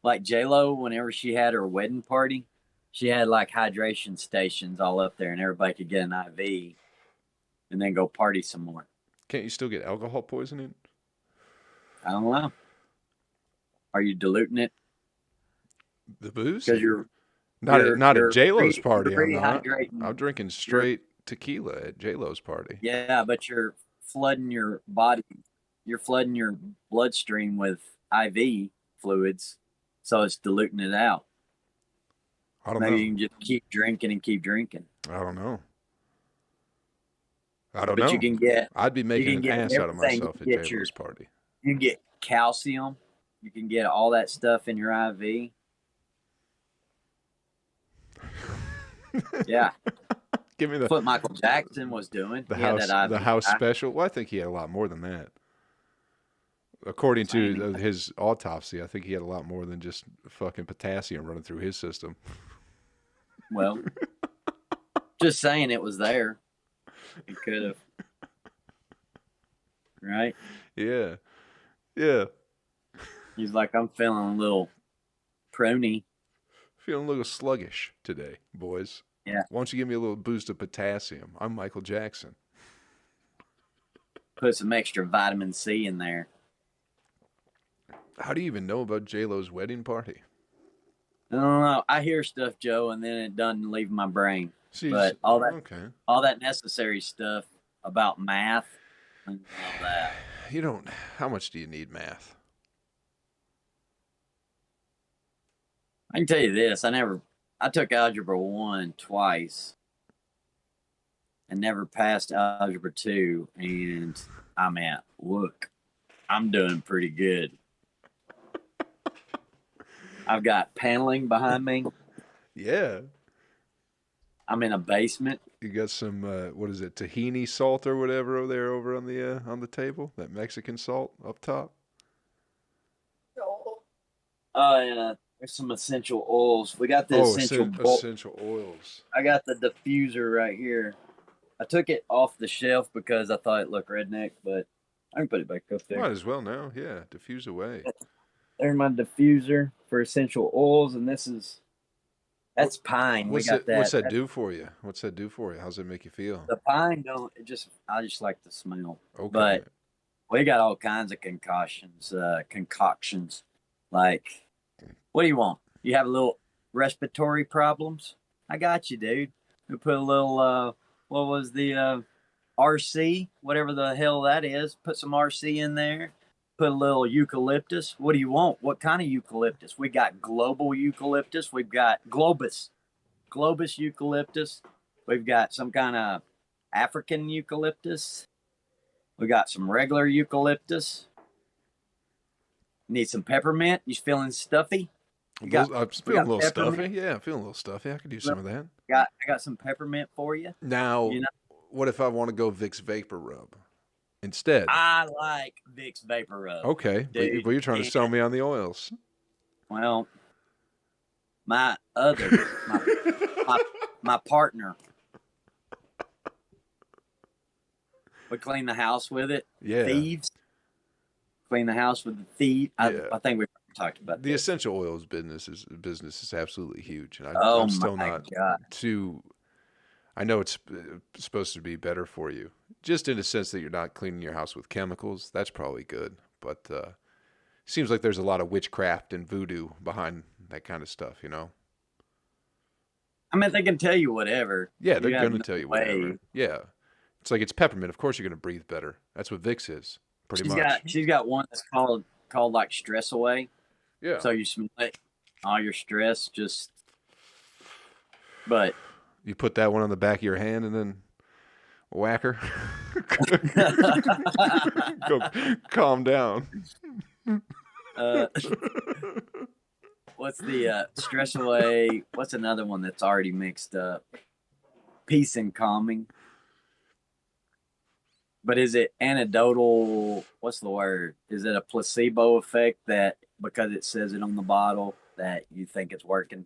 like J-Lo, whenever she had her wedding party, she had like hydration stations all up there and everybody could get an IV and then go party some more. Can't you still get alcohol poisoning? I don't know. Are you diluting it? The booze? Because you're not at J-Lo's party. I'm not. Rehydrating. I'm drinking straight tequila at J-Lo's party. Yeah, but you're flooding your body. You're flooding your bloodstream with IV fluids, so it's diluting it out. I don't know. Maybe you can just keep drinking and keep drinking. I don't know. But you can get. I'd be making an ass out of myself at J-Lo's party. You can get calcium. You can get all that stuff in your IV. Yeah. Give me That's what Michael Jackson was doing. The house special. Well, I think he had a lot more than that. According to his autopsy, I think he had a lot more than just fucking potassium running through his system. Well, just saying it was there. He could have. Right? Yeah. Yeah. He's like, I'm feeling a little pruny. Feeling a little sluggish today, boys. Yeah. Why don't you give me a little boost of potassium? I'm Michael Jackson. Put some extra vitamin C in there. How do you even know about J-Lo's wedding party? I don't know. I hear stuff, Joe, and then it doesn't leave my brain. Jeez. But all that necessary stuff about math and all that. How much do you need math? I can tell you this. I took Algebra 1 twice and never passed Algebra 2. And look, I'm doing pretty good. I've got paneling behind me. Yeah. I'm in a basement. You got some, what is it, tahini salt or whatever over on the table? That Mexican salt up top? Oh, yeah. There's some essential oils. We got the essential oils. I got the diffuser right here. I took it off the shelf because I thought it looked redneck, but I can put it back up there. Might as well now. Yeah, diffuse away. There's my diffuser for essential oils, and that's pine. What's that do for you? What's that do for you? How's it make you feel? The pine I just like the smell. Okay. But we got all kinds of concoctions. Like, what do you want? You have a little respiratory problems? I got you, dude. We put a little, what was the RC, whatever the hell that is. Put some RC in there. Put a little eucalyptus. What do you want? What kind of eucalyptus? We got global eucalyptus. We've got globus eucalyptus. We've got some kind of African eucalyptus. We got some regular eucalyptus. Need some peppermint? You feeling stuffy? I'm feeling a little stuffy. Yeah, I'm feeling a little stuffy. I could use some of that. I got some peppermint for you. Now, what if I want to go Vicks Vapor Rub instead? I like Vicks Vapor Rub. Okay, but you're trying to sell me on the oils. Well, my partner, we clean the house with it. Yeah. Thieves. clean the house with the feet. Yeah. I think we talked about The this. essential oils business is absolutely huge, and Oh I'm still my not God. too. I know it's supposed to be better for you, just in a sense that you're not cleaning your house with chemicals. That's probably good, but seems like there's a lot of witchcraft and voodoo behind that kind of stuff, you know? I mean, they can tell you whatever. Yeah, they're You have gonna no tell you way. whatever. Yeah, it's like it's peppermint. Of course, you're gonna breathe better. That's what Vicks is, pretty much. She's got one that's called like Stress Away. Yeah. So you smell it, all your stress just. But You put that one on the back of your hand and then whack her. Go calm down. What's the Stress Away? What's another one that's already mixed up? Peace and Calming. But is it anecdotal? What's the word? Is it a placebo effect that because it says it on the bottle that you think it's working?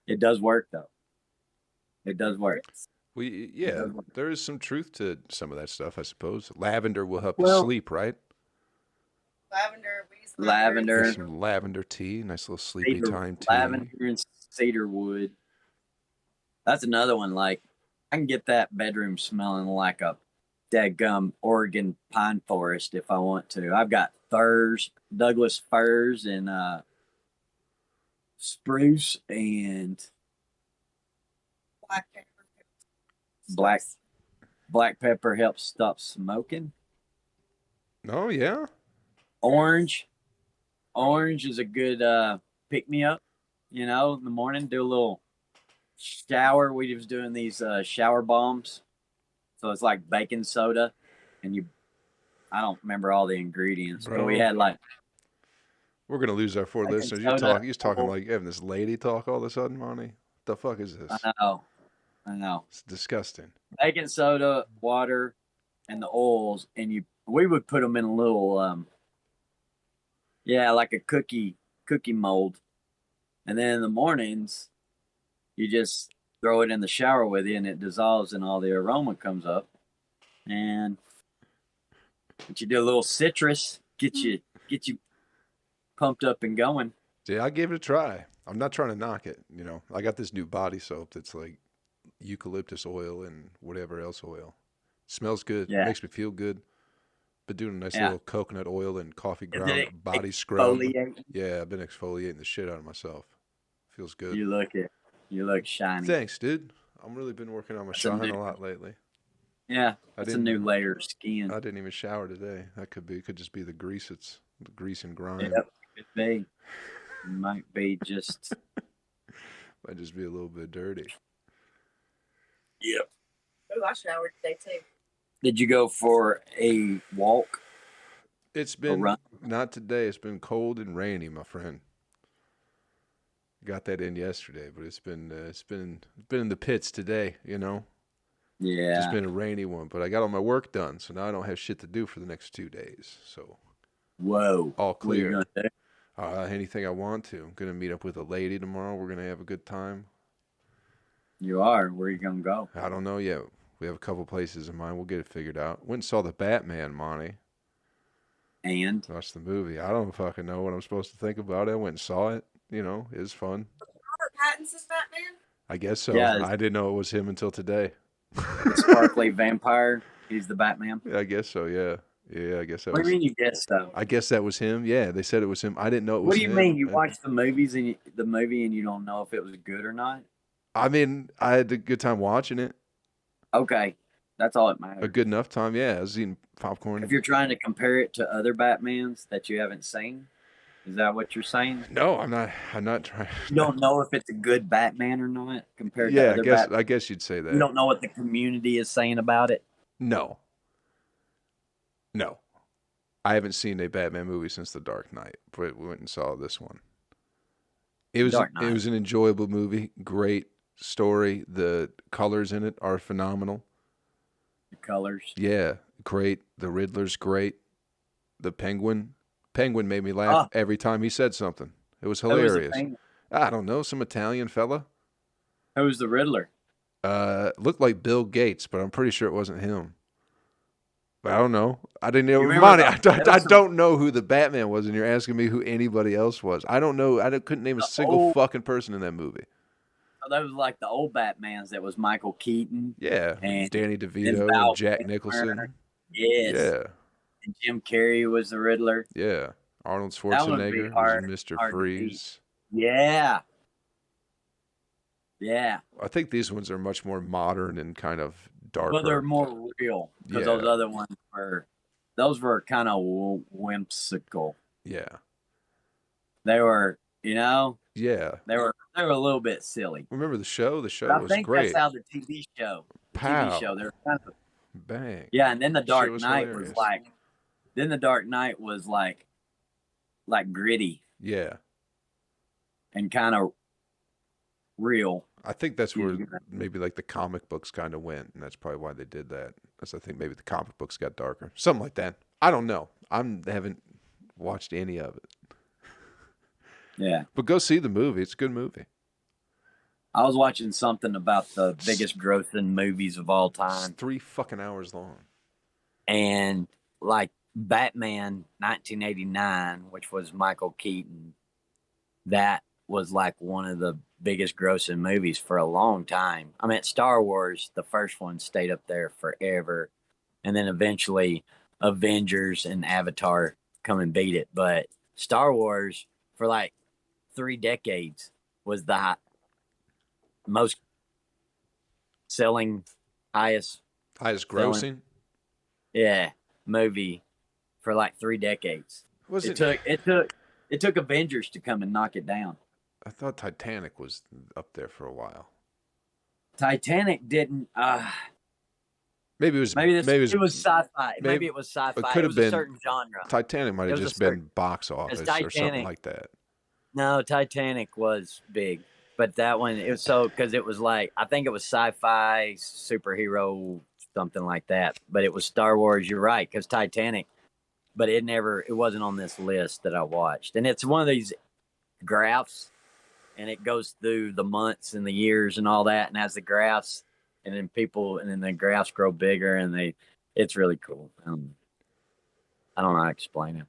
It does work though. It does work. Yeah, there is some truth to some of that stuff, I suppose. Lavender will help you Well- sleep, right? Lavender, we use Lavender. Get some lavender tea, nice little sleepy time tea. Lavender and cedar wood. That's another one. Like I can get that bedroom smelling like a dadgum Oregon pine forest if I want to. I've got Douglas firs, and spruce and black pepper. black pepper helps stop smoking. Oh yeah. Orange is a good pick me up. You know, in the morning, do a little shower. We was doing these shower bombs. So it's like baking soda, and I don't remember all the ingredients, but we had like. We're gonna lose our 4 listeners. You're talking like having this lady talk all of a sudden, Monty. What the fuck is this? I know. It's disgusting. Baking soda, water, and the oils, and we would put them in a little, like a cookie mold, and then in the mornings, you just throw it in the shower with you, and it dissolves, and all the aroma comes up, and you do a little citrus, get you pumped up and going. See, I gave it a try. I'm not trying to knock it. You know, I got this new body soap that's like eucalyptus oil and whatever else oil. Smells good. Yeah. Makes me feel good. Been doing a nice little coconut oil and coffee Is ground it body scrub. exfoliating? Yeah, I've been exfoliating the shit out of myself. Feels good. You look shiny. Thanks, dude. I've really been working on my shine a lot lately. Yeah, it's a new layer of skin. I didn't even shower today. That could just be the grease. It's the grease and grime. Yep, could be. Might be just. Might just be a little bit dirty. Yep. Oh, I showered today too. Did you go for a walk? It's been not today. It's been cold and rainy, my friend. Got that in yesterday, but it's been in the pits today. You know. Yeah. Just been a rainy one, but I got all my work done, so now I don't have shit to do for the next 2 days. So. Whoa. All clear. What are you gonna do? Anything I want to. I'm gonna meet up with a lady tomorrow. We're gonna have a good time. You are. Where are you gonna go? I don't know yet. We have a couple places in mind. We'll get it figured out. Went and saw the Batman, Monty. And Watched the movie. I don't fucking know what I'm supposed to think about it. I went and saw it. You know, it was fun. Robert Pattinson's Batman? I guess so. Yeah, I didn't know it was him until today. the sparkly vampire. He's the Batman. I guess so. Yeah. Yeah. I guess that What was. do you mean you guessed though? I guess that was him. Yeah, they said it was him. I didn't know it was What do you him. mean you watched the movies and the movie and you don't know if it was good or not? I mean, I had a good time watching it. Okay, that's all it A matters. good enough time. Yeah, I was eating popcorn. If you're trying to compare it to other Batmans that you haven't seen, is that what you're saying? No, I'm not. I'm not trying. You don't know if it's a good Batman or not compared to Yeah, other Batman. I guess you'd say that. You don't know what the community is saying about it. No. I haven't seen a Batman movie since The Dark Knight, but we went and saw this one. It was Dark Knight. It was an enjoyable movie. Great story. The colors in it are phenomenal. The colors. Yeah, great. The Riddler's great. The Penguin made me laugh every time he said something. It was Who was the hilarious. Penguin? I don't know, some Italian fella. Who was the Riddler? Looked like Bill Gates, but I'm pretty sure it wasn't him. I don't know. I didn't know. You remember Monty, the- I don't know who the Batman was, and you're asking me who anybody else was. I don't know. Couldn't name a single fucking person in that movie. So that was like the old Batmans. That was Michael Keaton. Yeah, And Danny then DeVito Val and Jack Kilmer. Nicholson. Yes. Yeah, And Jim Carrey was the Riddler. yeah. Arnold That would be Schwarzenegger hard. was Mr. hard to beat. Freeze. Yeah. Yeah. I think these ones are much more modern and kind of darker. Well, they're more real because those other ones were kind of whimsical. Yeah. They were, you know, Yeah. they were a little bit silly. Remember the show? The show But I was think great. that's how the TV show. Pow. They were kind of Bang. yeah, and then the Dark was Knight hilarious. was like. Then the Dark Knight was like gritty Yeah. and kind of real. I think that's where maybe like the comic books kind of went, and that's probably why they did that. Because I think maybe the comic books got darker, something like that. I don't know. Haven't watched any of it. Yeah, but go see the movie. It's a good movie. I was watching something about the biggest grossing movies of all time. It's 3 fucking hours long. And like Batman 1989, which was Michael Keaton, that was like one of the biggest grossing movies for a long time. I mean, Star Wars, the first one stayed up there forever. And then eventually Avengers and Avatar come and beat it. But Star Wars for like 3 decades was the most selling, highest grossing. Yeah, movie for like 3 decades. It took Avengers to come and knock it down. I thought Titanic was up there for a while. Titanic didn't. Maybe it was it was sci-fi. Maybe it was sci-fi. It could have been a certain genre. Titanic might have just been box office or something like that. No, Titanic was big, but that one it was because it was like I think it was sci-fi, superhero, something like that. But it was Star Wars. You're right, because Titanic. But it wasn't on this list that I watched, and it's one of these graphs, and it goes through the months and the years and all that, and has the graphs, and then the graphs grow bigger, and it's really cool. I don't know how to explain it.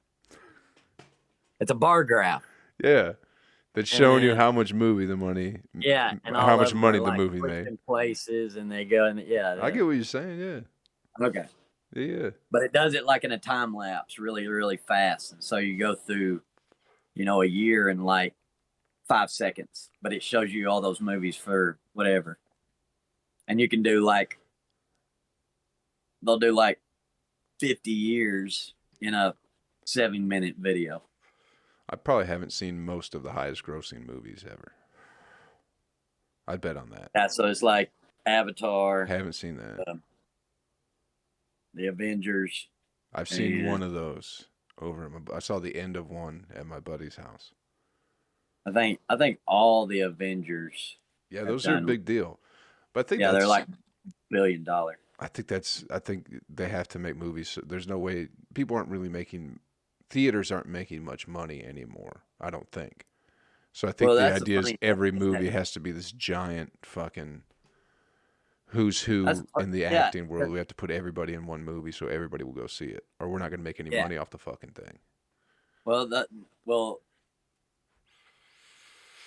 It's a bar graph. Yeah, that's showing you how much movie the money. Yeah, and how much money the movie made. In places, and they go, and I get what you're saying. Yeah. Okay. Yeah. But it does it like in a time lapse, really, really fast, and so you go through, a year in like 5 seconds. But it shows you all those movies for whatever, and you can do they'll do like 50 years in a 7-minute video. I probably haven't seen most of the highest grossing movies ever. I'd bet on that. Yeah, so it's like Avatar. Haven't seen that. The Avengers. I've seen one of those I saw the end of one at my buddy's house. I think all the Avengers. Yeah, those are a big deal. But I think they're like $1 billion. I think they have to make movies. There's no way theaters aren't making much money anymore, I don't think. So I think the idea is every movie has to be this giant fucking who's who in the acting world. We have to put everybody in one movie so everybody will go see it, or we're not going to make any money off the fucking thing.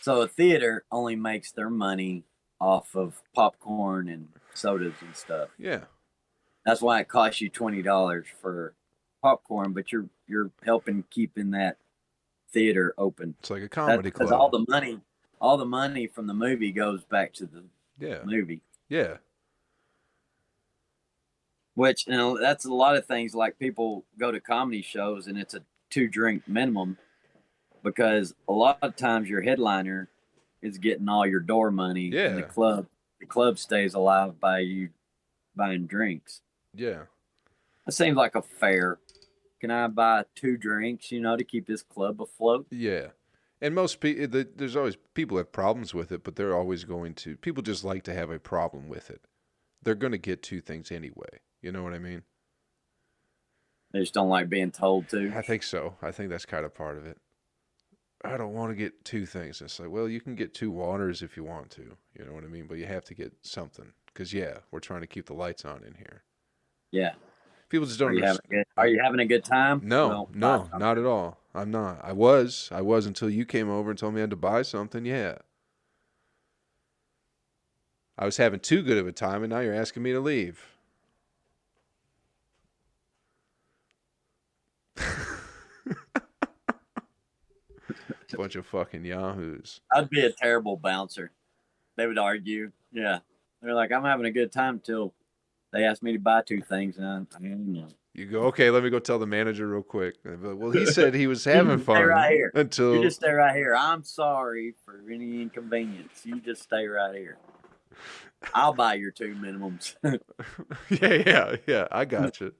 So a theater only makes their money off of popcorn and sodas and stuff. Yeah. That's why it costs you $20 for popcorn, but you're helping keeping that theater open. It's like a comedy club. Because all the money from the movie goes back to the movie. Yeah. Which, that's a lot of things. Like people go to comedy shows and it's a 2-drink minimum, because a lot of times your headliner is getting all your door money. Yeah. And the club stays alive by you buying drinks. Yeah. That seems like a fair. Can I buy 2 drinks, to keep this club afloat? Yeah. And most people, there's always people have problems with it, but they're always people just like to have a problem with it. They're going to get 2 things anyway. You know what I mean? They just don't like being told to. I think so. I think that's kind of part of it. I don't want to get 2 things. It's like, well, you can get 2 waters if you want to. You know what I mean? But you have to get something. Because, we're trying to keep the lights on in here. Yeah. People just don't understand. Are you having a good time? No, Well, no, not at all. I'm not. I was until you came over and told me I had to buy something. Yeah. I was having too good of a time, and now you're asking me to leave. Bunch of fucking yahoos. I'd be a terrible bouncer. They would argue. Yeah. They're like, I'm having a good time till they asked me to buy 2 things. And I don't know. You go, okay, let me go tell the manager real quick. Well, he said he was having fun. Stay right here. Until You just stay right here. I'm sorry for any inconvenience. You just stay right here. I'll buy your 2 minimums. yeah. I got you.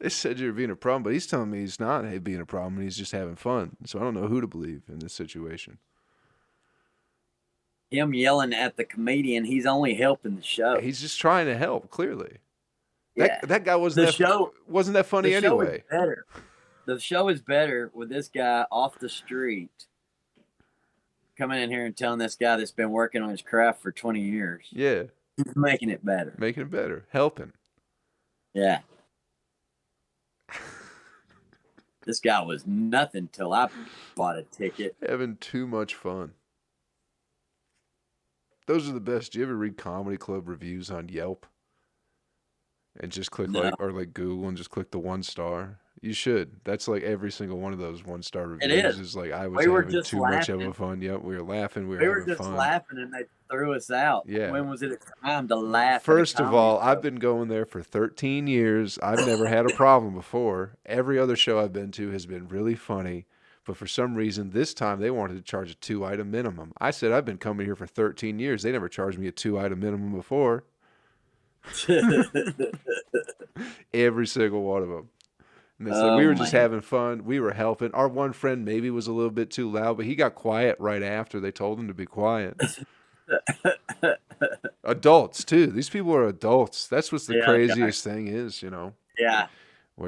They said you're being a problem, but he's telling me he's not being a problem and he's just having fun. So I don't know who to believe in this situation. Him yelling at the comedian, he's only helping the show. He's just trying to help, clearly. Yeah. That guy wasn't that funny the anyway. Show is better. The show is better with this guy off the street coming in here and telling this guy that's been working on his craft for 20 years. Yeah. He's making it better. Making it better. Helping. Yeah. This guy was nothing till I bought a ticket. Having too much fun. Those are the best. Do you ever read comedy club reviews on Yelp? And just click like Google and just click the 1 star? You should. That's like every single one of those 1-star reviews. It is like, I was having too much of a fun. Yep, we were laughing. We were just fun. laughing and they threw us out. Yeah. When was it a time to laugh? First of all, I've been going there for 13 years. I've never had a problem before. Every other show I've been to has been really funny. But for some reason, this time they wanted to charge a 2-item minimum. I said, I've been coming here for 13 years. They never charged me a 2-item minimum before. Every single one of them. And they said, we were just having fun. We were helping. Our one friend maybe was a little bit too loud, but he got quiet right after they told him to be quiet. Adults, too. These people are adults. That's what's the craziest thing is, you know. Yeah.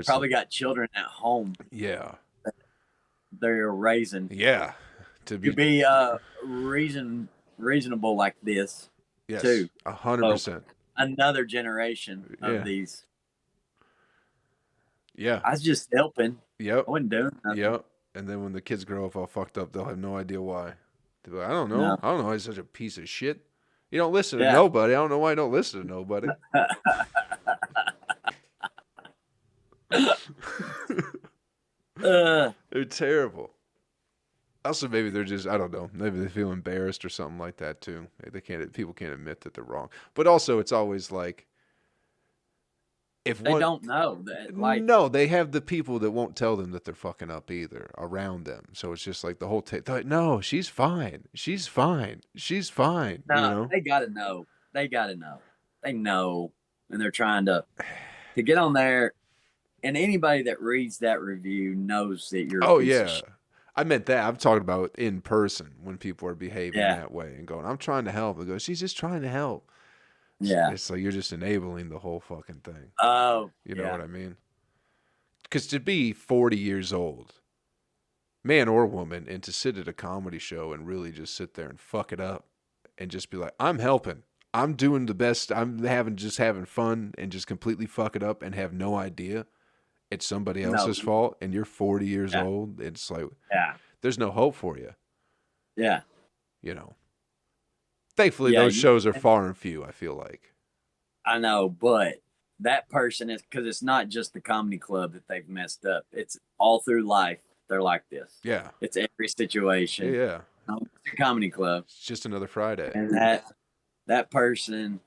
Probably got children at home. Yeah. They're raising. Yeah. To be reasonable like this. Yes. Too. 100%. Another generation of these. Yeah. I was just helping. Yep. I wasn't doing nothing. Yep. And then when the kids grow up all fucked up, they'll have no idea why. They'll be like, I don't know. No. I don't know why he's such a piece of shit. You don't listen to nobody. I don't know why you don't listen to nobody. They're terrible. Also, maybe they're just, I don't know, maybe they feel embarrassed or something like that too. People can't admit that they're wrong. But also, it's always like, if they don't know that, like, no, they have the people that won't tell them that they're fucking up either around them. So it's just like the whole like, no, she's fine. She's fine. She's fine. No, you know? They gotta know. They know, and they're trying to get on there. And anybody that reads that review knows that you're. Oh yeah, I meant that. I'm talking about in person when people are behaving that way and going, "I'm trying to help." They go, "She's just trying to help." Yeah, it's like you're just enabling the whole fucking thing. Oh, you know what I mean? Because to be 40 years old, man or woman, and to sit at a comedy show and really just sit there and fuck it up and just be like, "I'm helping. I'm doing the best. I'm just having fun," and just completely fuck it up and have no idea it's somebody else's fault, and you're 40 years old. It's like, there's no hope for you. Yeah. You know. Thankfully, those shows are far and few, I feel like. I know, but that person is, because it's not just the comedy club that they've messed up. It's all through life. They're like this. Yeah. It's every situation. Yeah. It's a comedy club. It's just another Friday. And that person,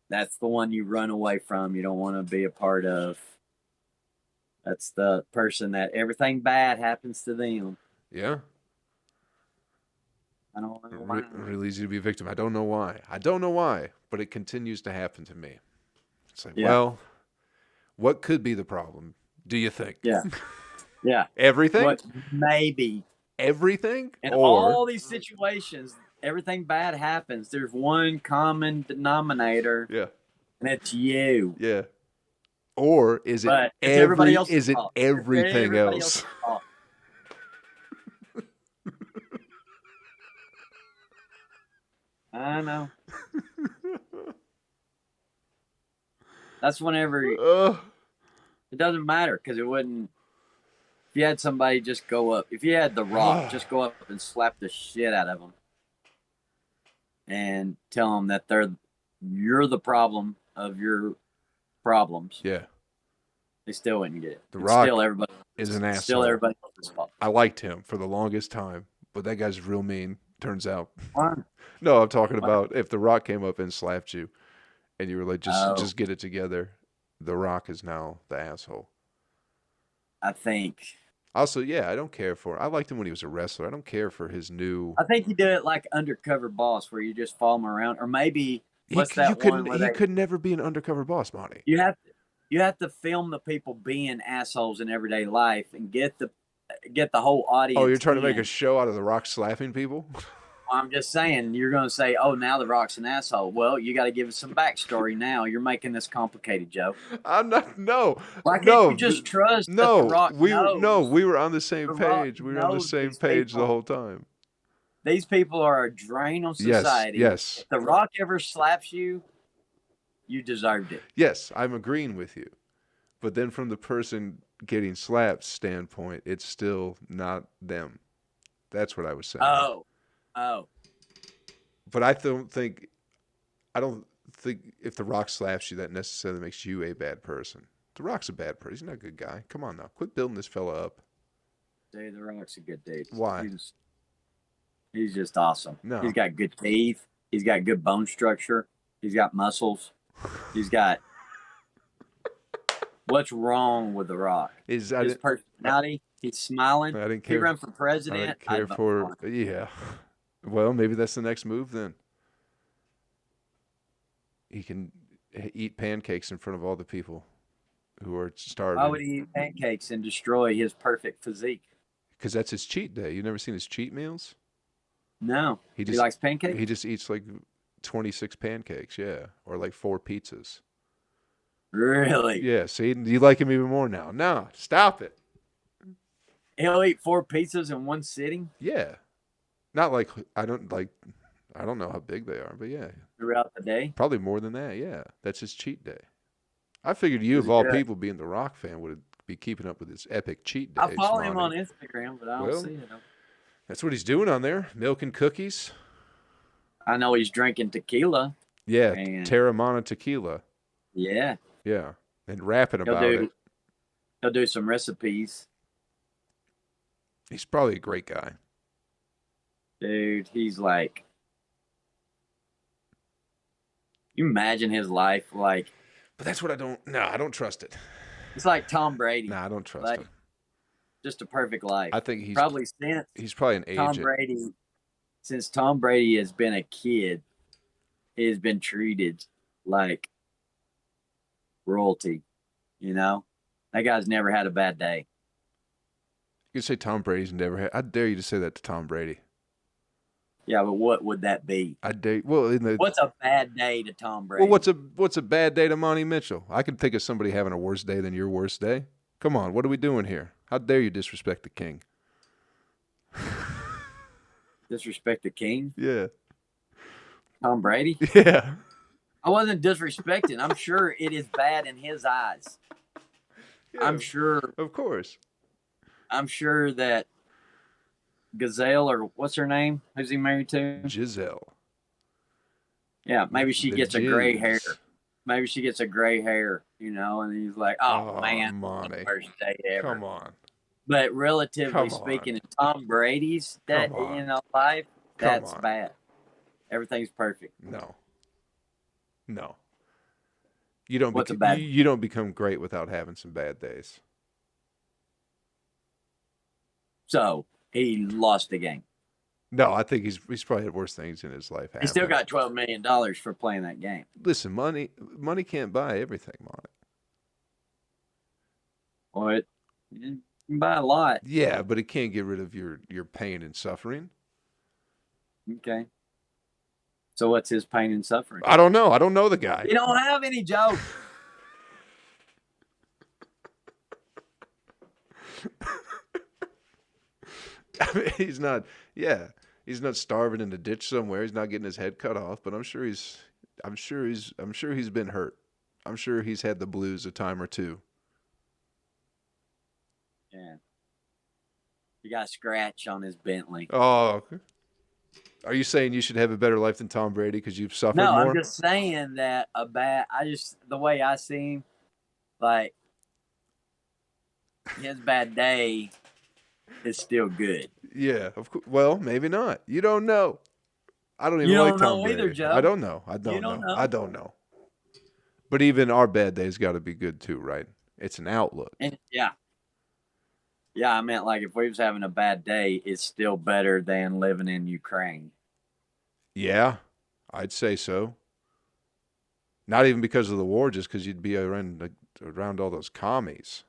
that's the one you run away from. You don't want to be a part of. That's the person that everything bad happens to them. Yeah. I don't know why. Really easy to be a victim. I don't know why, but it continues to happen to me. It's like, well, what could be the problem? Do you think? Yeah. Yeah. Everything? What, maybe. Everything? In all these situations, everything bad happens. There's one common denominator. Yeah. And it's you. Yeah. Or is it everything else? I know. That's whenever it doesn't matter because it wouldn't. If you had somebody just go up, if you had The Rock just go up and slap the shit out of them and tell them that you're the problem of your problems. Yeah. They still wouldn't get it. The Rock still everybody is an asshole. Still everybody else's fault. I liked him for the longest time, but that guy's real mean, turns out. Why? No, I'm talking about if The Rock came up and slapped you and you were like, just get it together. The Rock is now the asshole. I think. Also, yeah, I don't care for. I liked him when he was a wrestler. I don't care for his new. I think he did it like Undercover Boss, where you just follow him around, or maybe He could never be an undercover boss, Monty. You have to film the people being assholes in everyday life and get the whole audience. Oh, you're trying to make a show out of The Rock slapping people? I'm just saying, you're going to say, oh, now The Rock's an asshole. Well, you got to give us some backstory now. You're making this complicated, Joe. I'm not. No. Why can't you just trust that The Rock knows? We were on the same page. We were on the same page the whole time. These people are a drain on society. Yes. If The Rock ever slaps you, you deserved it. Yes, I'm agreeing with you. But then from the person getting slapped standpoint, it's still not them. That's what I was saying. Oh. But I don't think if The Rock slaps you, that necessarily makes you a bad person. The Rock's a bad person. He's not a good guy. Come on now. Quit building this fella up. Dude, The Rock's a good dude. Why? He's just awesome. No. He's got good teeth. He's got good bone structure. He's got muscles. He's got... What's wrong with The Rock? His personality. He's smiling. I didn't care. He run for president. I didn't care for... Yeah. Well, maybe that's the next move then. He can eat pancakes in front of all the people who are starving. Why would he eat pancakes and destroy his perfect physique? Because that's his cheat day. You never seen his cheat meals? No. He likes pancakes? He just eats like 26 pancakes, yeah. Or like 4 pizzas. Really? Yeah, see? You like him even more now. No, stop it. He'll eat 4 pizzas in one sitting? Yeah. Not like, I don't know how big they are, but yeah. Throughout the day? Probably more than that, yeah. That's his cheat day. I figured you, of all people, being the Rock fan, would be keeping up with his epic cheat days. I follow him on Instagram, but I don't see it. That's what he's doing on there. Milk and cookies. I know he's drinking tequila. Yeah, Terramana tequila. Yeah. Yeah, and rapping about it. He'll do some recipes. He's probably a great guy. Dude, he's like... You imagine his life like... But that's what I don't trust it. It's like Tom Brady. I don't trust him. Just a perfect life. I think he's probably an agent. Since Tom Brady has been a kid, he has been treated like royalty. You know? That guy's never had a bad day. You could say Tom Brady's never had... I dare you to say that to Tom Brady. Yeah, but what would that be? What's a bad day to Tom Brady? Well, what's a bad day to Monty Mitchell? I can think of somebody having a worse day than your worst day. Come on, what are we doing here? How dare you disrespect the king? Disrespect the king? Yeah. Tom Brady? Yeah. I wasn't disrespecting. I'm sure it is bad in his eyes. Yeah, I'm sure. Of course. I'm sure that Gazelle, or what's her name? Who's he married to? Giselle. Yeah, maybe she gets a gray hair. Maybe she gets a gray hair, you know, and he's like, oh man, Monty. First day ever. Come on. But relatively speaking, in Tom Brady's life, that's bad. Everything's perfect. No. You don't you don't become great without having some bad days. So he lost the game. No, I think he's probably had worse things in his life. He still got $12 million for playing that game. Listen, money can't buy everything, Monty. Well, you can buy a lot. Yeah, but it can't get rid of your pain and suffering. Okay. So what's his pain and suffering? I don't know. I don't know the guy. You don't have any jokes. I mean, he's not starving in a ditch somewhere. He's not getting his head cut off, but I'm sure he's been hurt. I'm sure he's had the blues a time or two. Yeah. He got a scratch on his Bentley. Oh, are you saying you should have a better life than Tom Brady because you've suffered No, more? I'm just saying that the way I see him, like, his bad day is still good. Yeah, of course. Well, maybe not. You don't know. I don't even You like don't Tom know Brady. either, Joe. I don't know. You don't know. I don't know. But even our bad days got to be good too, right? It's an outlook. And yeah, I meant like if we was having a bad day, it's still better than living in Ukraine. Yeah, I'd say so. Not even because of the war, just because you'd be around all those commies.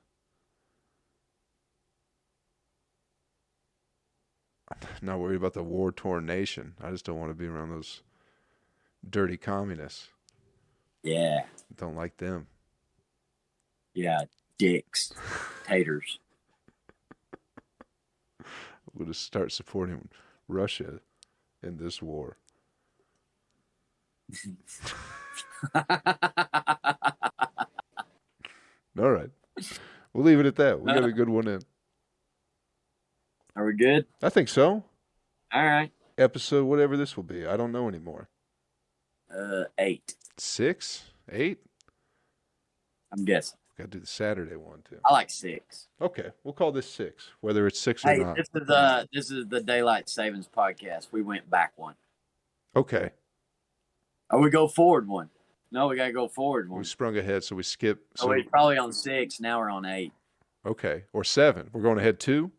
I'm not worried about the war-torn nation. I just don't want to be around those dirty communists. Yeah. Don't like them. Yeah, dicks, taters. We'll just start supporting Russia in this war. All right. We'll leave it at that. We got a good one in. Are we good? I think so. All right. Episode, whatever this will be. I don't know anymore. 8. 6? 8? I'm guessing. Got to do the Saturday one, too. I like 6. Okay. We'll call this 6, whether it's 6 or Hey, not. this is the Daylight Savings Podcast. We went back one. Okay. Oh, we go forward one. No, we got to go forward one. We sprung ahead, so we skip. So we're probably on 6. Now we're on 8. Okay. Or 7. We're going ahead 2?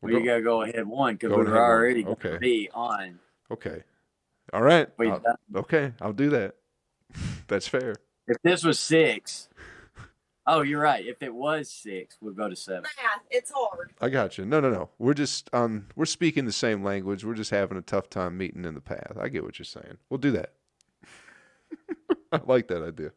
Well, you got to go ahead 1 because Going we ahead were one. already going Okay. to be on. Okay. All right. Wait, Okay. I'll do that. That's fair. If this was 6. Oh, you're right. If it was 6, we'll go to 7. Math, it's hard. I got you. No. We're just we're speaking the same language. We're just having a tough time meeting in the path. I get what you're saying. We'll do that. I like that idea.